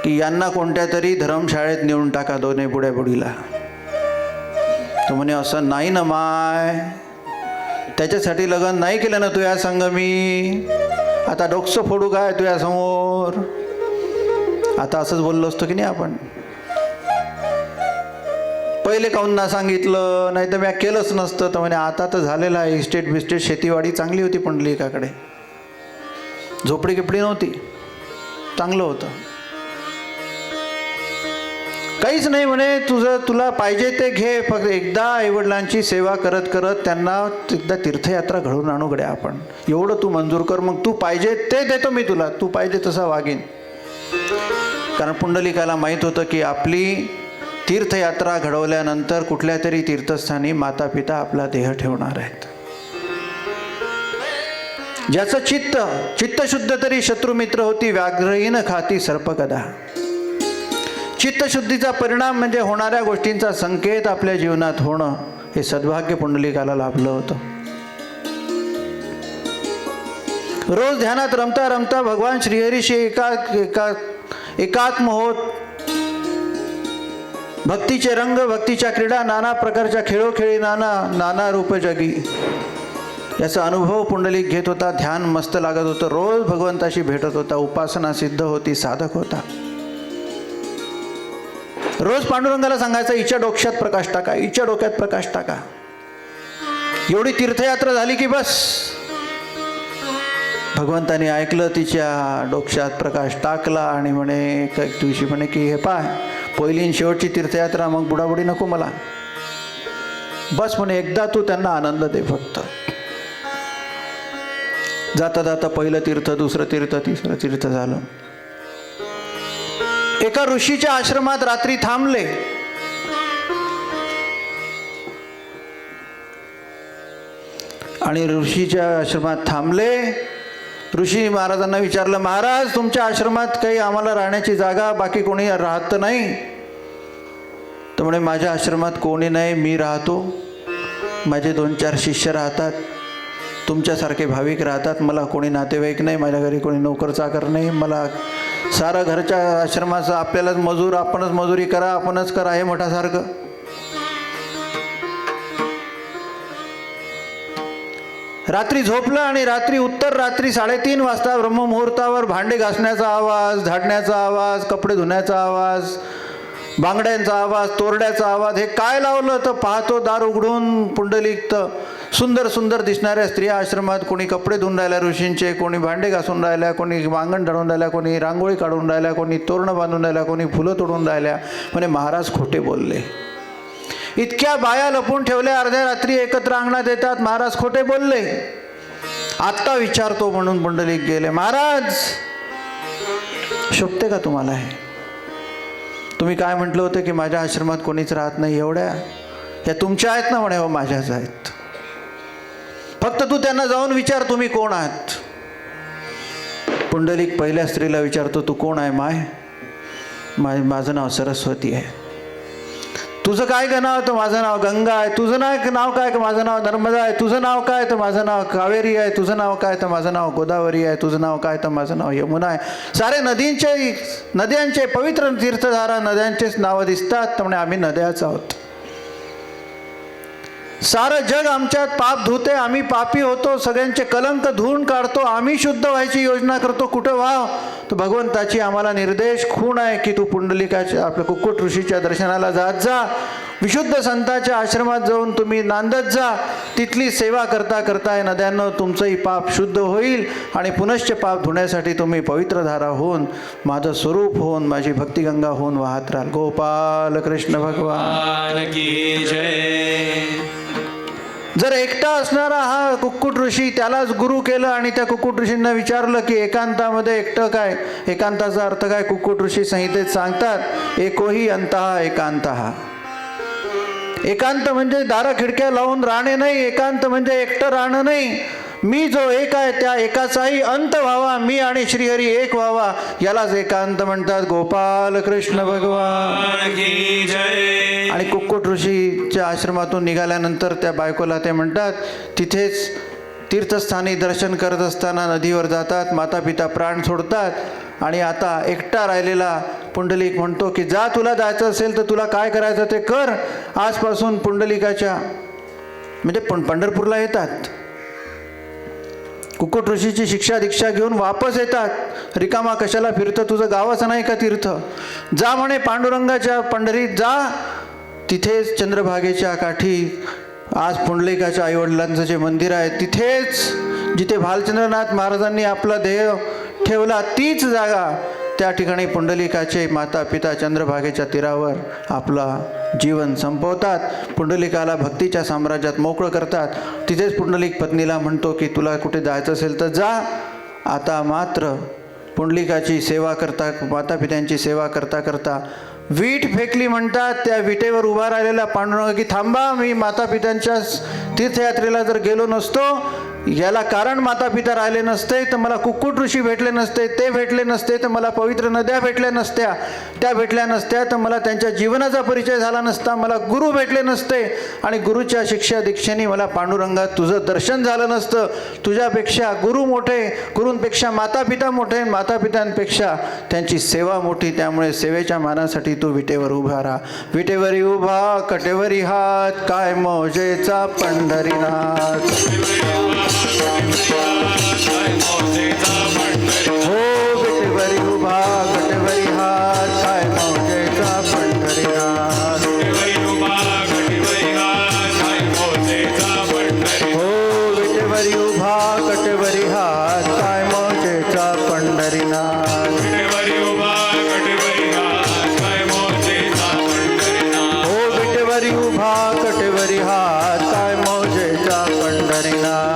की यांना कोणत्या तरी धर्मशाळेत नेऊन टाका, दोन्ही बुड्या बुडीला. तो म्हणे असं नाही ना माय, त्याच्यासाठी लग्न नाही केलं ना तुझ्या संग मी, आता डोकसं फोडू काय तुझ्या समोर. आता असंच बोललो असतो की नाही आपण, पहिले काहून ना सांगितलं, नाही तर मी केलंच नसतं. तर म्हणे आता तर झालेलं आहे, इस्टेट बिस्टेट शेतीवाडी चांगली होती पुंडलिकाकडे, झोपडी गिपडी नव्हती, चांगलं होतं. काहीच नाही म्हणे, तुला पाहिजे ते घे, फक्त एकदा आईवडिलांची सेवा करत करत त्यांना एकदा तीर्थयात्रा घडवून आणू गड्या आपण, एवढं तू मंजूर कर, मग तू पाहिजे ते देतो मी तुला, तू पाहिजे तसा वागीन. कारण पुंडलिकाला माहीत होतं की आपली तीर्थयात्रा घडवल्यानंतर कुठल्या तरी तीर्थस्थानी माता पिता आपला देह ठेवणार आहेत. ज्याचं चित्तशुद्ध तरी शत्रुमित्र होती, व्याघ्रहीन खाती सर्पकदा. चित्तशुद्धीचा परिणाम म्हणजे होणाऱ्या गोष्टींचा संकेत आपल्या जीवनात होणं, हे सद्भाग्य पुंडलिकाला लाभलं होतं. रोज ध्यानात रमता रमता भगवान श्रीहरीशी एकात्म होत भक्तीचे रंग, भक्तीच्या क्रीडा, नाना प्रकारच्या खेळोखेळी, नाना रूप जगी, याचा अनुभव पुंडलिक घेत होता. ध्यान मस्त लागत होतं, रोज भगवंताशी भेटत होता, उपासना सिद्ध होती, साधक होता. रोज पांडुरंगाला सांगायचा, हिच्या डोक्यात प्रकाश टाका, हिच्या डोक्यात प्रकाश टाका. एवढी तीर्थयात्रा झाली की बस, भगवंताने ऐकलं, तिच्या डोक्यात प्रकाश टाकला आणि म्हणे एक दिवशी म्हणे की हे पाय, पहिली आणि शेवटची तीर्थयात्रा, मग बुडाबुडी नको मला, बस म्हणे एकदा तू त्यांना आनंद दे फक्त. जाता जाता पहिलं तीर्थ, दुसरं तीर्थ, तिसरं तीर्थ झालं. एका ऋषीच्या आश्रमात रात्री थांबले. आणि ऋषीच्या आश्रमात थांबले. ऋषी महाराजांना विचारलं, महाराज तुमच्या आश्रमात काही आम्हाला राहण्याची जागा, बाकी कोणी राहत नाही? तर म्हणे माझ्या आश्रमात कोणी नाही, मी राहतो, माझे 2-4 शिष्य राहतात, तुमच्यासारखे भाविक राहतात, मला कोणी नातेवाईक नाही, माझ्या घरी कोणी नोकर चाकर नाही, मला सारं घरच्या आश्रमाचं आपल्यालाच मजूर, आपणच मजुरी करा, आपणच करा, हे मोठासारखं. रात्री झोपलं आणि उत्तर रात्री 3:30 वाजता ब्रह्ममुहूर्तावर भांडे घासण्याचा आवाज, झाडण्याचा आवाज, कपडे धुण्याचा आवाज, बांगड्यांचा आवाज, तोरड्याचा आवाज. हे काय लावलं तर पाहतो दार उघडून पुंडलिक तर सुंदर सुंदर दिसणाऱ्या स्त्रिया आश्रमात, कोणी कपडे धुवून राहिल्या ऋषींचे, कोणी भांडे घासून राहिल्या, कोणी वांगण ढळून राहिल्या, कोणी रांगोळी काढून राहिल्या, कोणी तोरणं बांधून राहिल्या, कोणी फुलं तोडून राहिल्या. म्हणे महाराज खोटे बोलले. इतक्या बाया लपून ठेवल्या, अर्ध्या रात्री एकत्र अंगणात येतात, महाराज खोटे बोलले. आत्ता विचारतो म्हणून पुंडलिक गेले. महाराज शोभते का तुम्हाला हे? तुम्ही काय म्हटलं होतं की माझ्या आश्रमात कोणीच राहत नाही, एवढ्या या तुमच्या आहेत ना? म्हणे हो माझ्याच आहेत. फक्त तू त्यांना जाऊन विचार तुम्ही कोण आहात. पुंडलिक पहिल्या स्त्रीला विचारतो, तू कोण आहे माय? माझं नाव सरस्वती आहे. तुझं काय का नाव? तर माझं नाव गंगा आहे. तुझं नाव काय? तर माझं नाव नर्मदा आहे. तुझं नाव काय? तर माझं नाव कावेरी आहे. तुझं नाव काय? तर माझं नाव गोदावरी आहे. तुझं नाव काय? तर माझं नाव यमुना आहे. सारे नद्यांचे पवित्र तीर्थधारा नद्यांचेच नावं दिसतात. तर म्हणे आम्ही नद्याच आहोत. सारं जग आमच्यात पाप धुते, आम्ही पापी होतो, सगळ्यांचे कलंक धुवून काढतो, आम्ही शुद्ध व्हायची योजना करतो. कुठं व्हाव? तर भगवंताची आम्हाला निर्देश खूण आहे की तू पुंडलिकाच्या आपल्या कुक्कुट ऋषीच्या दर्शनाला जात जा, विशुद्ध संतांच्या आश्रमात जाऊन तुम्ही नांदत जा. तिथली सेवा करता करता नद्यांना तुमचंही पाप शुद्ध होईल आणि पुनश्च पाप धुण्यासाठी तुम्ही पवित्र धारा होऊन, माझं स्वरूप होऊन, माझी भक्तिगंगा होऊन वाहत राहाल. गोपाल कृष्ण भगवान की जय. जर एकटा असणारा हा कुक्कुट ऋषी त्यालाच गुरु केलं आणि त्या कुक्कुट ऋषींना विचारलं की एकांतामध्ये एकटं काय, एकांताचा अर्थ काय, कुक्कुट ऋषी संहितेत सांगतात एकोही अंतः एकांतः. एकांत म्हणजे दारा खिडक्या लावून राहणे नाही, एकांत म्हणजे एकटं राहणं नाही. मी जो एक आहे त्या एकाचाही अंत व्हावा, मी आणि श्रीहरी एक व्हावा, यालाच एकांत म्हणतात. गोपाल कृष्ण भगवान की जय. आणि कुक्कुट ऋषीच्या आश्रमातून निघाल्यानंतर त्या बायकोला ते म्हणतात, तिथेच तीर्थस्थानी दर्शन करत असताना नदीवर जातात, माता पिता प्राण सोडतात आणि आता एकटा राहिलेला पुंडलिक म्हणतो की जा, तुला जायचं असेल तर तुला काय करायचं ते कर. आजपासून पुंडलिकाच्या म्हणजे पंढरपूरला येतात, कुक्कुट ऋषीची शिक्षा दीक्षा घेऊन वापस येतात. रिकामा कशाला फिरतं, तुझं गावाचं नाही का तीर्थ, जा म्हणे पांडुरंगाच्या पंढरीत जा. तिथेच चंद्रभागेच्या काठी आज पुंडलिकाच्या आईवडिलांचं जे मंदिर आहे तिथेच जिथे भालचंद्रनाथ महाराजांनी आपला देह ठेवला तीच जागा, त्या ठिकाणी पुंडलिकाचे माता पिता चंद्रभागेच्या तीरावर आपला जीवन संपवतात. पुंडलिकाला भक्तीच्या साम्राज्यात मोकळं करतात. तिथेच पुंडलिक पत्नीला म्हणतो की तुला कुठे जायचं असेल तर जा. आता मात्र पुंडलिकाची सेवा करता, माता पित्यांची सेवा करता करता वीट फेकली म्हणतात. त्या विटेवर उभा राहिलेला पांडुरंग की थांबा, मी माता पित्यांच्या तीर्थयात्रेला जर गेलो नसतो, याला कारण माता पिता राहिले नसते तर मला कुक्कुट ऋषी भेटले नसते, ते भेटले नसते तर मला पवित्र नद्या भेटल्या नसत्या, त्या भेटल्या नसत्या तर मला त्यांच्या जीवनाचा परिचय झाला नसता, मला गुरु भेटले नसते आणि गुरुच्या शिक्षा दीक्षेने मला पांडुरंगात तुझं दर्शन झालं नसतं. तुझ्यापेक्षा गुरु मोठे, गुरूंपेक्षा माता पिता मोठे, माता पित्यांपेक्षा त्यांची सेवा मोठी. त्यामुळे सेवेच्या मानासाठी तू विटेवर उभा राहा. विटेवरी उभा कटेवरी हात, काय मौजेचा पंढरीनाथ. हो विटेवरी उभा कटेवरी हात, काय मौजेचा पंढरीनाथ. हो विटेवरी उभा कटेवरी हात, काय मौजेचा पंढरीनाथ. हो विटेवरी उभा कटेवरी हात, काय मौजेचा पंढरीनाथ.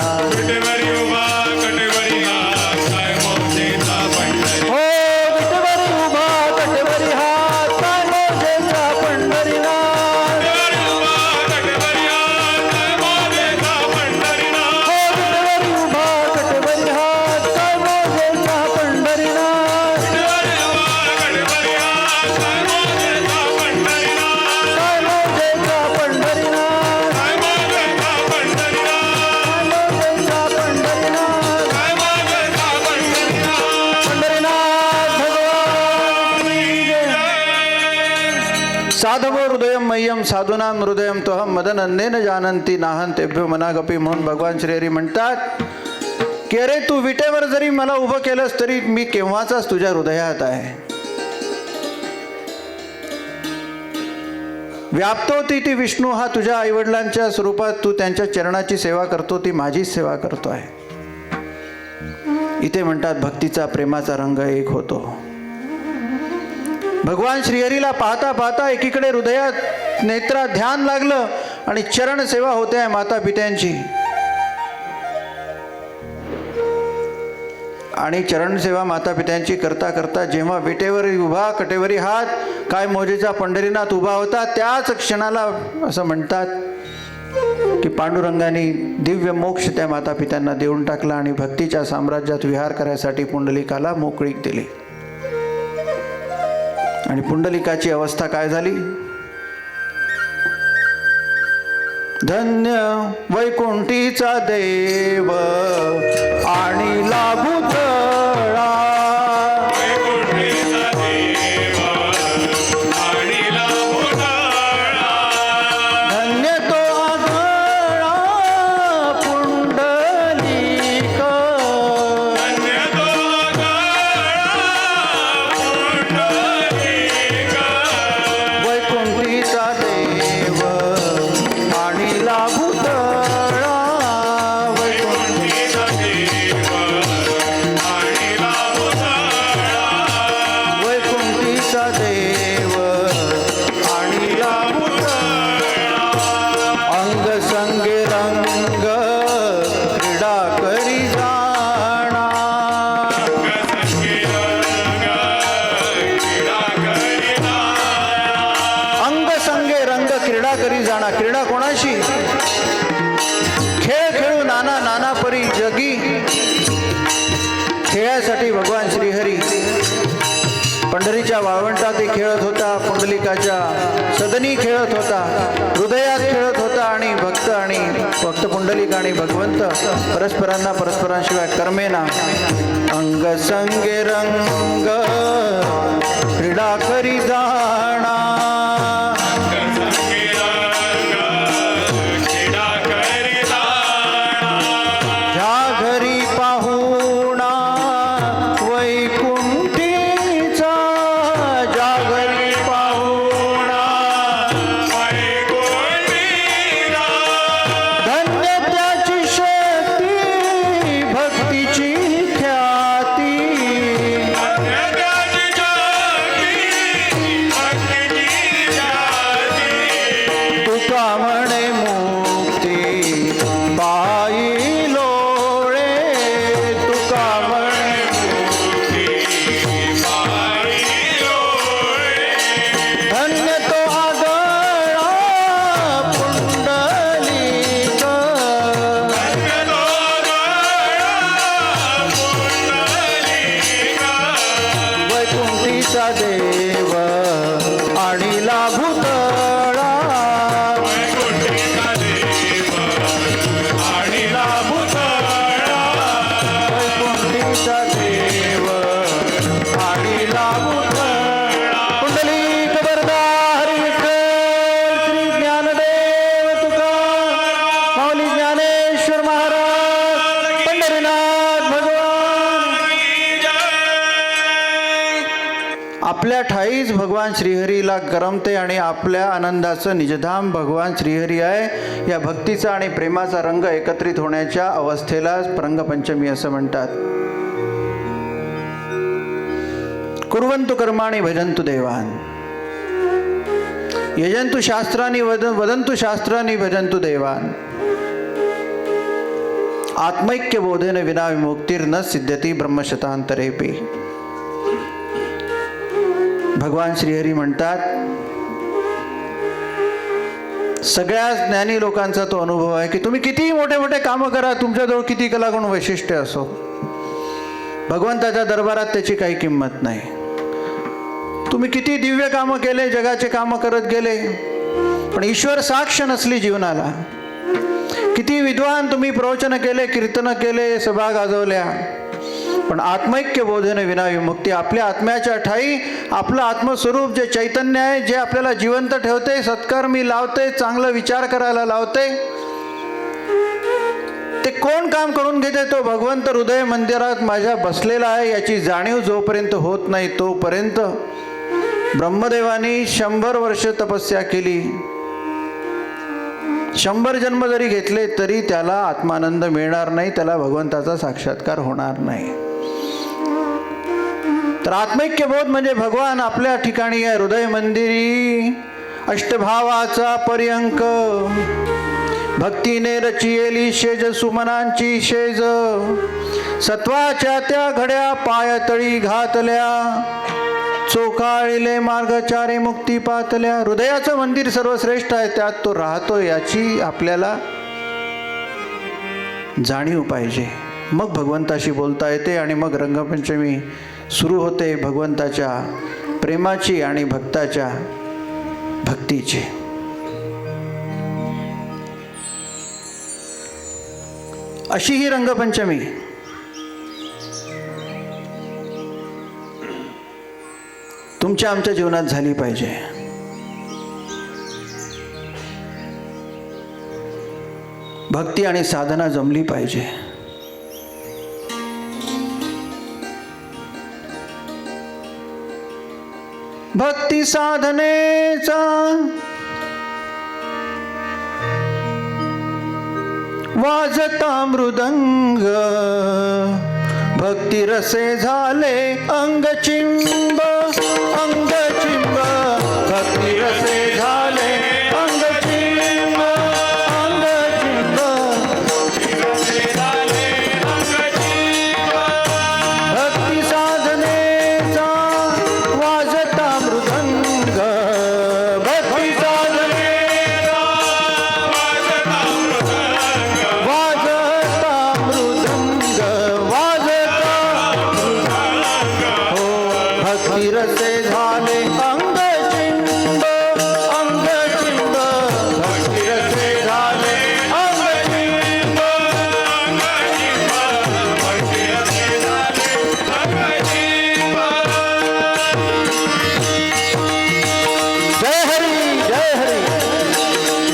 साधवो हृदयम मह्यम साधूनाम हृदयम तोहम मदनंदेन जानंती नाहन तेभ्यो मनागपी. म्हणून भगवान श्रीहरी म्हणतात की अरे तू विटेवर जरी मला उभं केलंस तरी मी केव्हाचाच तुझ्या हृदयात आहे. व्याप्तोती ती विष्णू हा तुझ्या आईवडिलांच्या स्वरूपात तू त्यांच्या चरणाची सेवा करतो, ती माझीच सेवा करतो आहे. इथे म्हणतात भक्तीचा प्रेमाचा रंग एक होतो. भगवान श्रीहरीला पाहता पाहता एकीकडे हृदयात नेत्रात ध्यान लागलं आणि चरण सेवा होते आहे माता पित्यांची. आणि चरण सेवा माता पित्यांची करता करता जेव्हा विटेवर उभा कटेवरी हात, काय मौजेचा पंढरीनाथ उभा होता, त्याच क्षणाला असं म्हणतात की पांडुरंगाने दिव्य मोक्ष त्या माता पित्यांना देऊन टाकला आणि भक्तीच्या साम्राज्यात विहार करायसाठी पुंडलिकाला मोकळीक दिली. आणि पुंडलिकाची अवस्था काय झाली? धन्य वैकुंठीचा देव आणि लाभू तळा, धन्य तो आढळला पुंडलिक, वैकुंठीचा देव आणि लाभू तळा, वैकुंठीचा देव नाना परी जगी खेळासाठी भगवान श्रीहरी पंढरीच्या वाळवंटातही खेळत होता, पुंडलिकाच्या सदनी खेळत होता, हृदयात खेळत होता. आणि भक्त पुंडलिक आणि भगवंत परस्परांशिवाय कर्मेना. अंग संगे रंग क्रीडा करी जाणा, देव आणि लाभुतळा, वैकुंठीचा देव आणि लाभुतळा. पुंडलिक वरदा हरी विठ्ठल श्री ज्ञानदेव तुकाराम माऊली ज्ञानेश्वर महाराज पंढरीनाथ भगवान. आपल्या ठाईच भगवान श्रीहरीला करमते आणि आपल्या आनंदाचं निजधाम भगवान श्रीहरी आहे. या भक्तीचा आणि प्रेमाचा रंग एकत्रित होण्याच्या अवस्थेला रंगपंचमी असं म्हणतात. कुर्वन्तु कर्माणि भजन्तु देवान्, यजन्तु शास्त्राणि वदन्तु शास्त्राणि भजन्तु देवान्, आत्मैक्य बोधेन विना विमुक्तिर्न सिद्ध्यति ब्रह्मशतांतरेपि. भगवान श्रीहरी म्हणतात, सगळ्या ज्ञानी लोकांचा तो अनुभव आहे की तुम्ही कितीही मोठे मोठे कामं करा, तुमच्याजवळ किती कलागुण वैशिष्ट्य असो, भगवंताच्या दरबारात त्याची काही किंमत नाही. तुम्ही किती दिव्य कामं केले, जगाचे कामं करत गेले, पण ईश्वर साक्ष नसली जीवनाला, किती विद्वान तुम्ही प्रवचन केले, कीर्तन केले, सभा गाजवल्या, पण आत्मैक्य बोधेने विना विमुक्ती. आपल्या आत्म्याच्या ठाई आपलं आत्मस्वरूप जे चैतन्य आहे, जे आपल्याला जिवंत ठेवते, सत्कर्मी लावते, चांगलं विचार करायला लावते, ते कोण काम करून घेते? तो भगवंत हृदय मंदिरात माझ्या बसलेला आहे याची जाणीव जोपर्यंत होत नाही तोपर्यंत. ब्रह्मदेवानी 100 वर्ष तपस्या केली, 100 जन्म जरी घेतले तरी त्याला आत्मानंद मिळणार नाही, त्याला भगवंताचा साक्षात्कार होणार नाही. तर आत्मैक्य बोध म्हणजे भगवान आपल्या ठिकाणी आहे, हृदय मंदिरी अष्टभावाचा पर्यंक, भक्तीने रचियेली शेज सुमनांची शेज, सत्वाच्या त्या घड्या पायतळी घातल्या, चोखाळिले मार्गचारी मुक्ती पातल्या. हृदयाचं मंदिर सर्वश्रेष्ठ आहे, त्यात तो राहतो याची आपल्याला जाणीव पाहिजे. मग भगवंताशी बोलता येते आणि मग रंगपंचमी सुरू होते भगवंताच्या प्रेमाची आणि भक्ताच्या भक्तीची. अशी ही रंगपंचमी तुमच्या आमच्या जीवनात झाली पाहिजे. भक्ती आणि साधना जमली पाहिजे. भक्ती साधनेचा वाजता मृदंग, भक्ती रसे झाले अंगचिंब अंगचिंब, भक्ती रसे झाले अंगचिंब अंगचिंब, भक्ती साधनेचा वाजता मृदंग, भक्ती साधनेचा वाजता रसे झाले अंगचिंब अंगचिंब भक्ती रसे झाले अंगचिंब जय हरी जय हरी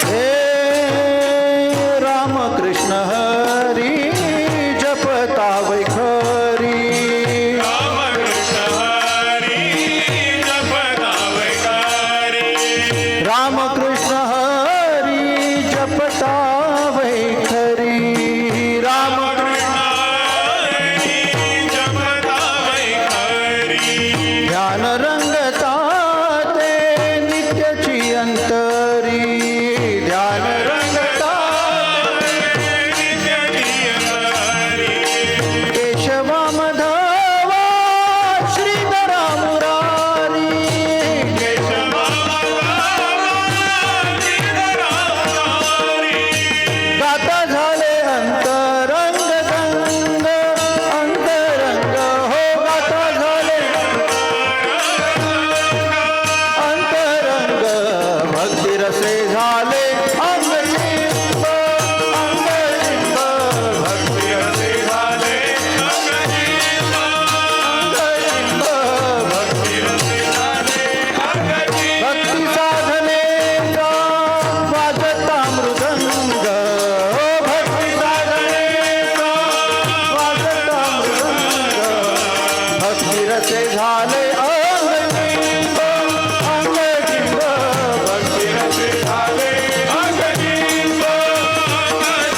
हे राम कृष्ण हरी जपता वैखरी रामकृष्ण हरी जपता वैकारी राम कृष्ण हरी जपता वैखरी राम जपता वैकारी ध्यान रंगता ते नित्यची अंतरी ध्यान रंगता केशवा मधवा श्रीधरा मुरारी गाता झाले अंतरंग गंग अंतरंग हो गाता झाले अंतरंग भक्ती रसे झाले अंगलिंब अंगलिंब भक्ती रसे झाले अंगलिंब भक्ती भक्ती साधनेचा वाजता मृदंग हो भक्ती साधनेचा वाजता मृदंग भक्ती रसे झाले अंगलिंब अंगलिंब भक्ती रसे झाले अंगलिंब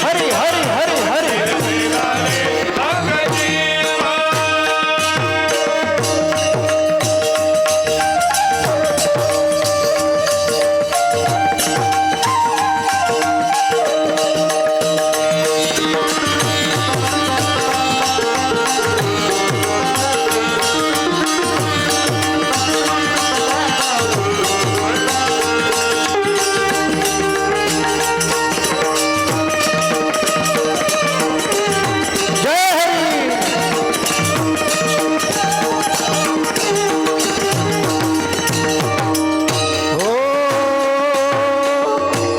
हरी हरी हरी हरी जय हरी हो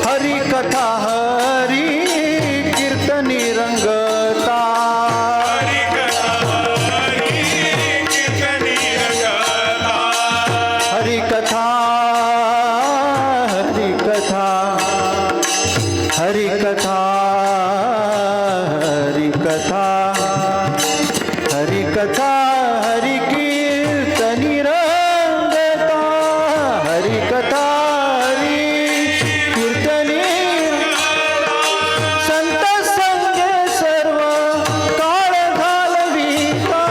हरी कथा हरी कीर्तनी रंगता हरी कथा हरी कथा हरी कथा हरी कथा हरी कथा हरी कीर्तनी रंगता हरी कथा हरी कीर्तनी संत संगे सर्व काळ घालविता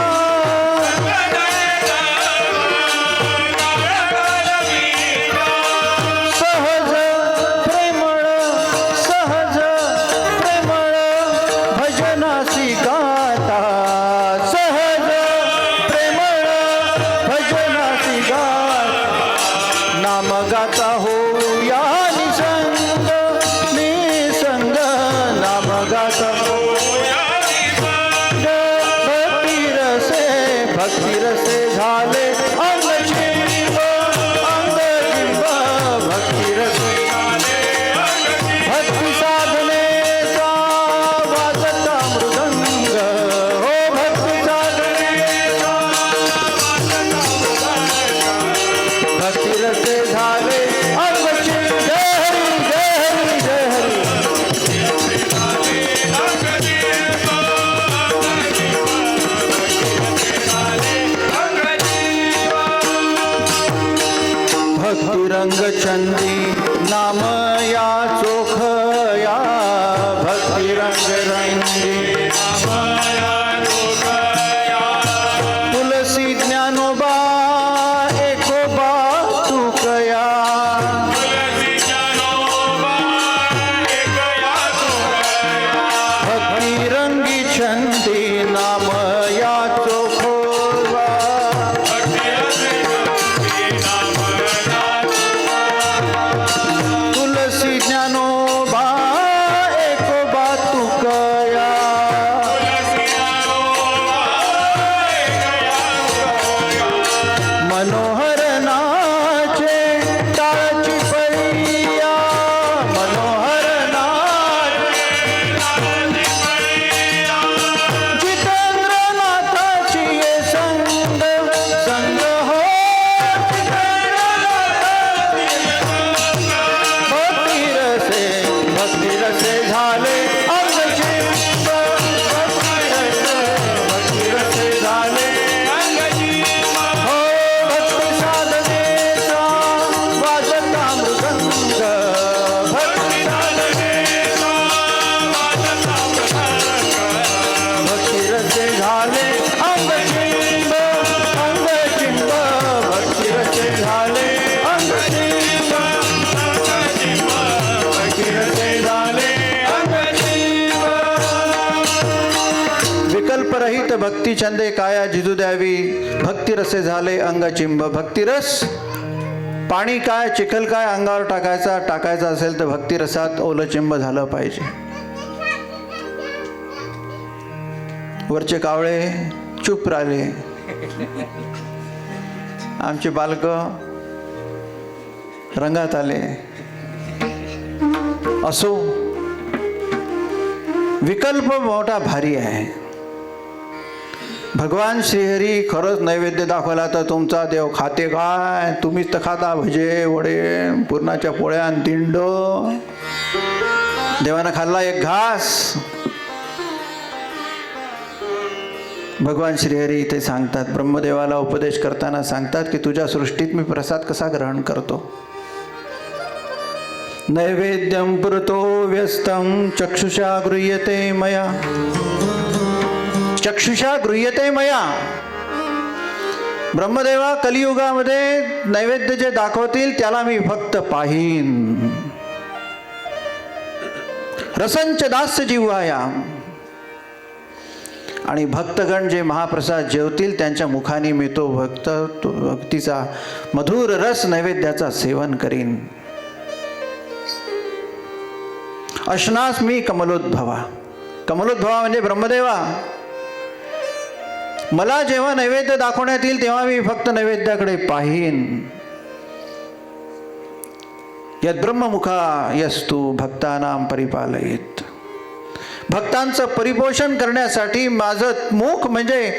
सहज प्रेमळ सहज प्रेमळ भजनासी गाता सहज प्रेमळ भजनासी गाता नाम गाता होऊया निसंग निसंग नाम गाता भक्ती रसे झाले अंगचिंब अंगचिंब भक्ती रसे भक्ती साधनेचा वाजता मृदंग हो भक्ती साधनेचा भक्ती रसे झाले अंगचिंब जय हरी जय हरी जय हरी भक्ती रंग चंदी नाम या चोखया भक्ती रंग रंगी तुलसी ज्ञानोबा एकोबा तुकया भक्ती रंगी चंदी नाम या चोखोबा विकल्परहित भक्ती छंदे काया जिजू द्यावी, भक्तिरसे झाले अंगचिंब. भक्तिरस पाणी काय चिखल काय अंगावर टाकायचा असेल तर भक्तिरसात ओलचिंब झालं पाहिजे. वरचे कावळे चुप राहिले. आमचे बालक रंगात आले. असो, विकल्प मोठा भारी आहे. भगवान श्रीहरी खरंच नैवेद्य दाखवला तर तुमचा देव खाते काय? तुम्हीच तर खाता भजे वडे पुरणाच्या पोळ्या आणि दिंड. देवानं खाल्ला एक घास. भगवान श्रीहरी इथे सांगतात, ब्रह्मदेवाला उपदेश करताना सांगतात की तुझ्या सृष्टीत मी प्रसाद कसा ग्रहण करतो. नैवेद्यं पुरतो व्यस्तं चक्षुषा गृह्यते मया. चक्षुषा गृह्यते मया. ब्रह्मदेवा कलियुगामध्ये नैवेद्य जे दाखवतील त्याला मी फक्त पाहीन. रसंच दास्य जिव्हाया. आणि भक्तगण जे महाप्रसाद जेवतील त्यांच्या मुखाने मी तो भक्तीचा मधुर रस नैवेद्याचा सेवन करीन. अश्नास्मी कमलोद्भवा. कमलोद्भवा म्हणजे ब्रह्मदेवा, मला जेव्हा नैवेद्य दाखवण्यात येईल तेव्हा मी फक्त नैवेद्याकडे पाहीन. यद ब्रह्ममुखा यस्तु भक्तानां परिपालयेत. भक्तांचं परिपोषण करण्यासाठी माझं मुख म्हणजे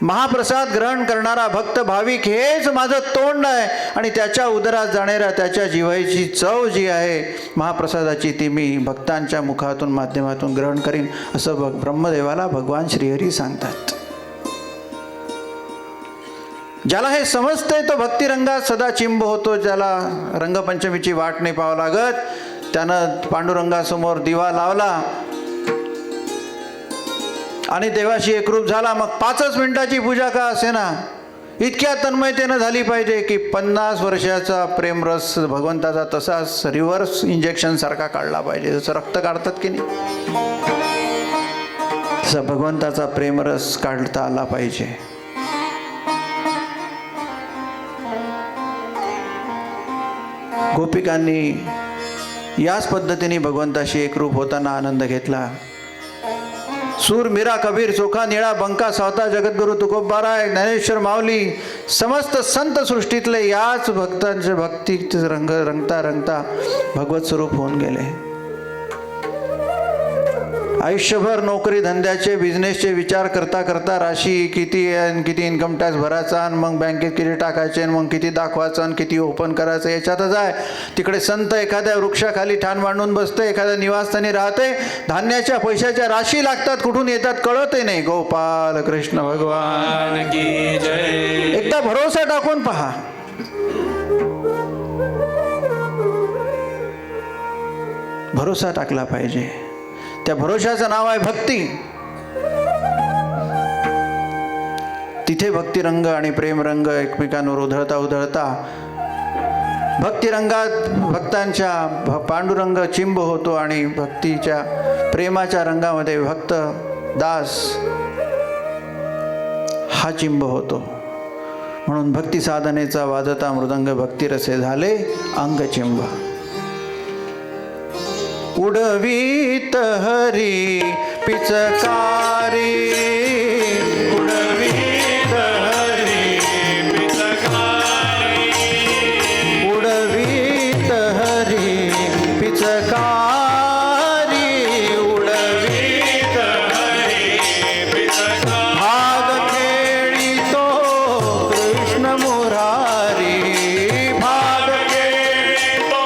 महाप्रसाद ग्रहण करणारा भक्त भाविक हेच माझं तोंड आहे. आणि त्याच्या उदरात जाणाऱ्या त्याच्या जिव्हाळ्याची चव जी आहे महाप्रसादाची ती मी भक्तांच्या मुखातून माध्यमातून ग्रहण करीन असं ब्रह्मदेवाला भगवान श्रीहरी सांगतात. ज्याला हे समजतंय तो भक्तिरंगात सदा चिंब होतो. ज्याला रंगपंचमीची वाट नाही पाहावं लागत, त्यानं पांडुरंगासमोर दिवा लावला आणि देवाशी एकरूप झाला. मग 5 मिनिटाची पूजा का असेना इतक्या तन्मयतेनं झाली पाहिजे की 50 वर्षाचा प्रेमरस भगवंताचा तसाच रिव्हर्स इंजेक्शन सारखा काढला पाहिजे. जसं रक्त काढतात की नाही तसं भगवंताचा प्रेमरस काढता आला पाहिजे. गोपिकांनी याच पद्धतीने भगवंताशी एकरूप होताना आनंद घेतला. सूर मीरा कबीर चोखा निळा बंका सावता जगद्गुरु तुकोबाराय ज्ञानेश्वर माऊली समस्त संत सृष्टीतले याच भक्तांच्या भक्तीचे रंग रंगता रंगता भगवत स्वरूप होऊन गेले. आयुष्यभर नोकरी धंद्याचे बिझनेसचे विचार करता करता राशी किती इन्कम टॅक्स भरायचा आणि मग बँकेत किती टाकायचे आणि मग किती दाखवायचं आणि किती ओपन करायचं याच्यातच आहे. तिकडे संत एखाद्या वृक्षाखाली ठाण मांडून बसते, एखाद्या निवासस्थानी राहते. धान्याच्या पैशाच्या राशी लागतात, कुठून येतात कळतही नाही. गोपाल कृष्ण भगवान की जय. एकदा भरोसा टाकून पहा. भरोसा टाकला पाहिजे. त्या भरोशाचं नाव आहे भक्ती. तिथे भक्तिरंग आणि प्रेमरंग एकमेकांवर उधळता उधळता भक्तिरंगात भक्तांच्या पांडुरंग चिंब होतो आणि भक्तीच्या प्रेमाच्या रंगामध्ये भक्त दास हा चिंब होतो. म्हणून भक्ती साधनेचा वाजता मृदंग भक्तिरसे झाले अंगचिंब. उडवीत हरी पिचकारी. उडवीत हरी पिचकारी. उडवीत हरी पिचकारी. उडवीत हरी पिचकारी. भाग खेळीतो कृष्ण मुरारी. भाग खेळतो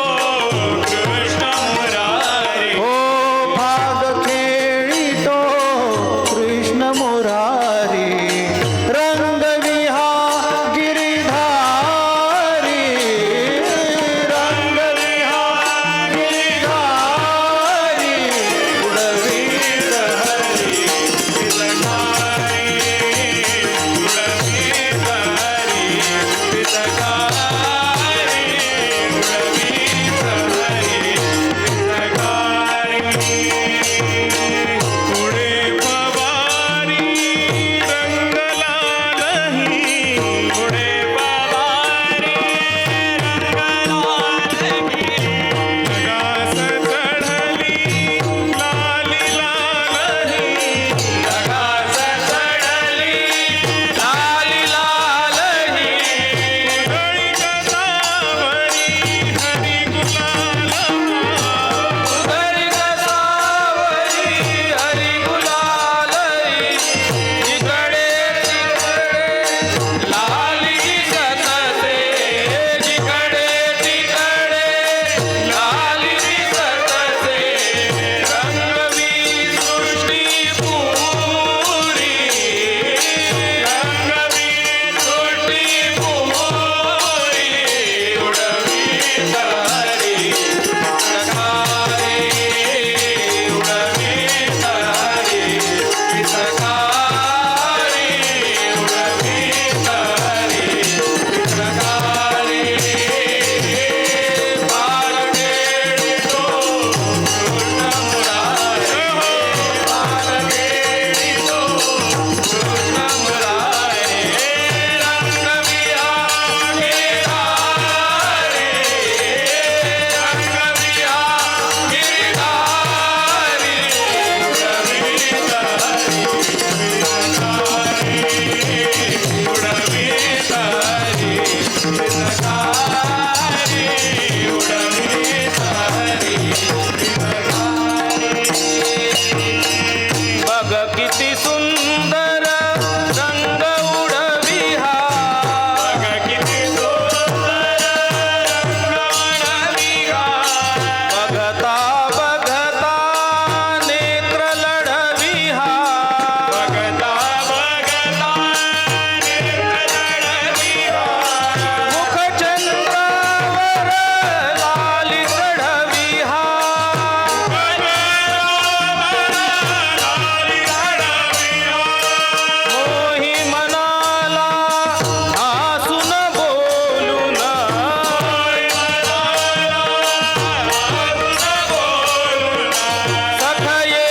कृष्ण मुरारी. भाग खेळीतो कृष्ण किती सुंदर रंग उडविहा बघ किती सुंदर रंग उडविहा. बघता बघता नेत्र लढविहा बघता बघता नेत्र लढविहा. मुखचंद्रावर लाली चढविहा मोही मनाला हसून बोलून सखये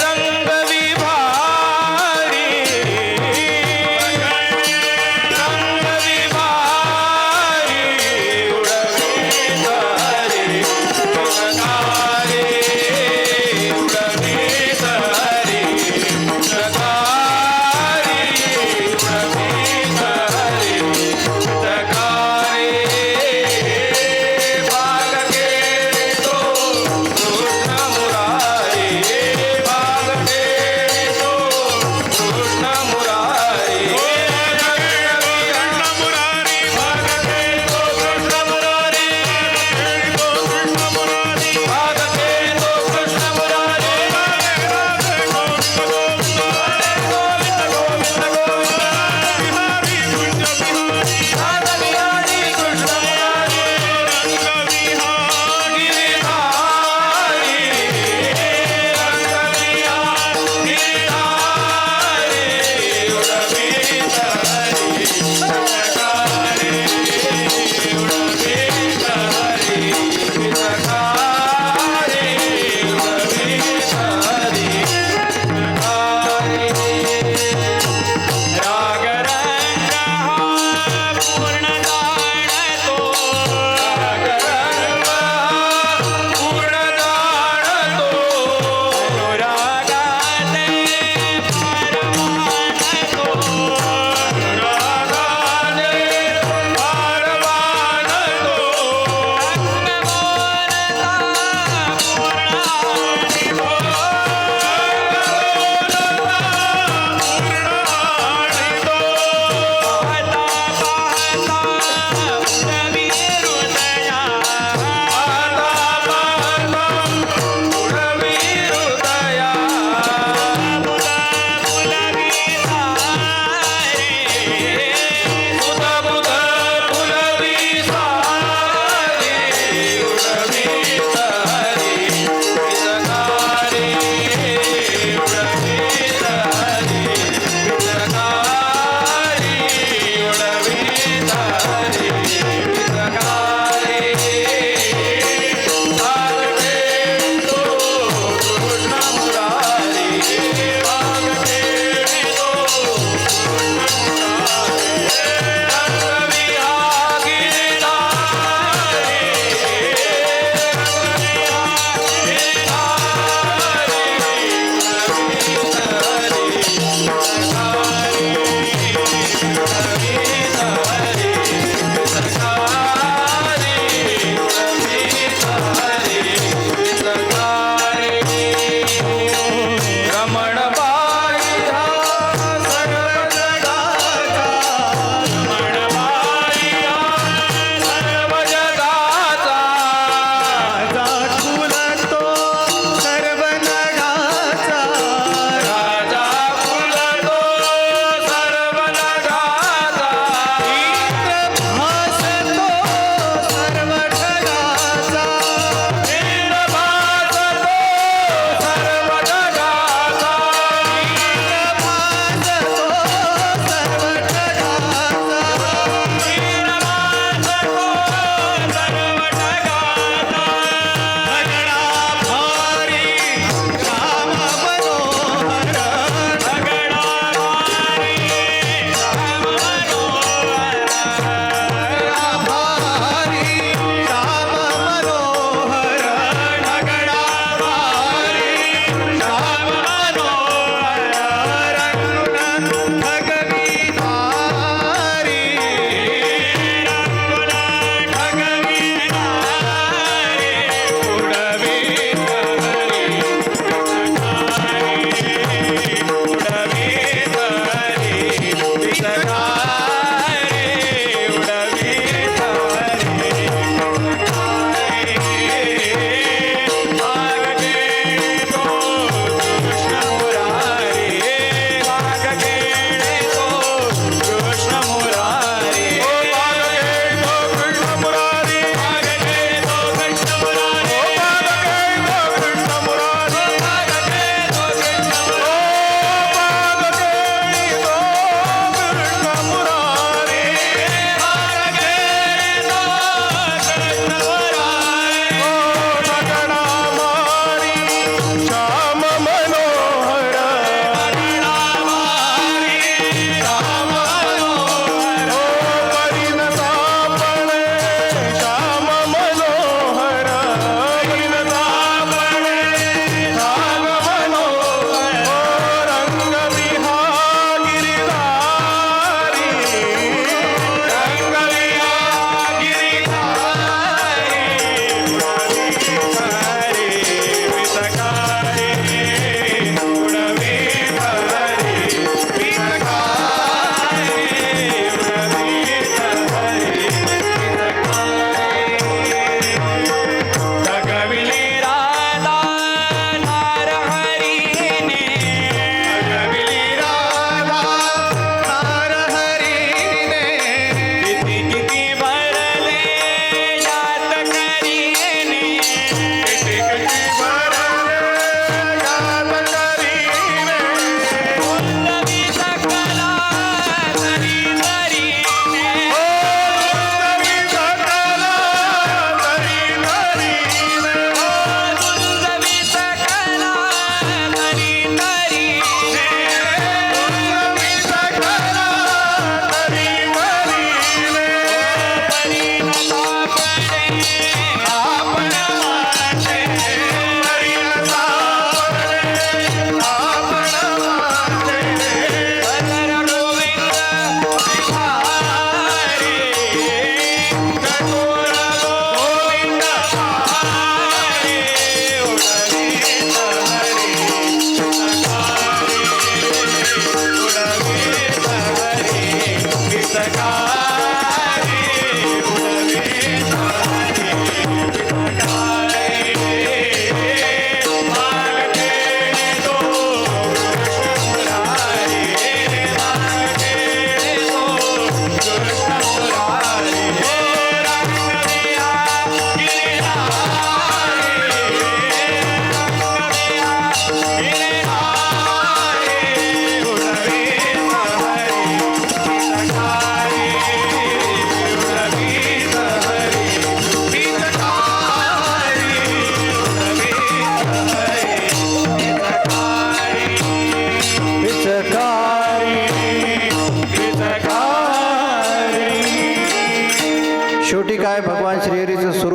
रंग विभारी रंग विभारी उडवीत हरी जगारे उडवीत हरी जगारे उडवीत हरी जगारे बालके तो कृष्ण मुरारी बालके तो कृष्ण मुरारी कृष्ण मुरारी भागते तो कृष्ण मुरारी तो कृष्ण मुरारी भागते तो कृष्ण मुरारी बिहारी कुंज बिहारी नाद बिहारी कृष्ण मुरारी रंग बिहारी गिरिधारी रंग बिहारी गिरिधारी उडवीत हरी जगारे उडवीत हरी जगारे उडवीत हरी राग रंग हा पूर्ण जाणतो राग रंग पूर्ण जाणतो रागाने परमानतो रागाने पार मानतो पाहता पाहता उडवी हृदया बुध बुध फुलवी सारी उडवीत हरी जगारे उडवीत हरी जगारे उडवीत हरी जगारे भागते तो कृष्ण मुरारी भागते तो रंग विहारी रमण बाई हा सर्व जगाचा रमण बाई हा सर्व जगाचा राजा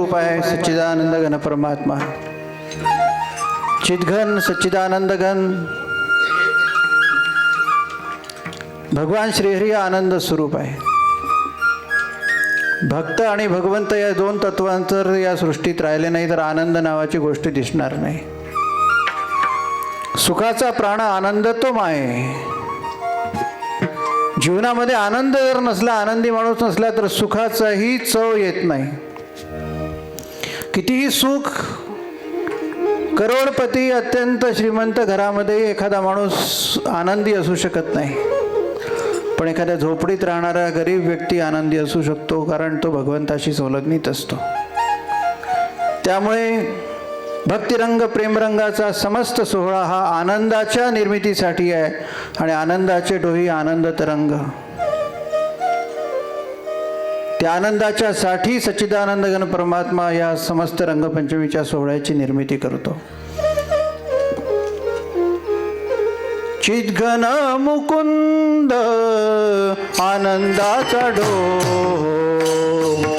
स्वरूप आहे सच्चिदानंद घन परमात्मा. चिद्घन सच्चिदानंद घन भगवान श्रीहरी आनंद स्वरूप आहे. भक्त आणि भगवंत या दोन तत्वांतर या सृष्टीत राहिले नाही तर आनंद नावाची गोष्ट दिसणार नाही. सुखाचा प्राण आनंद तो आहे. जीवनामध्ये आनंद जर नसला, आनंदी माणूस नसला तर सुखाचाही चव येत नाही. कितीही सुख, करोडपती अत्यंत श्रीमंत घरामध्ये एखादा माणूस आनंदी असू शकत नाही, पण एखाद्या झोपडीत राहणारा गरीब व्यक्ती आनंदी असू शकतो, कारण तो भगवंताशी संलग्नित असतो. त्यामुळे भक्तिरंग प्रेमरंगाचा समस्त सोहळा हा आनंदाच्या निर्मितीसाठी आहे आणि आनंदाचे डोही आनंद तरंग. त्या आनंदाच्या साठी सच्चिदानंद घन परमात्मा या समस्त रंगपंचमीच्या सोहळ्याची निर्मिती करतो. चिद्घन मुकुंद आनंदाचा डोह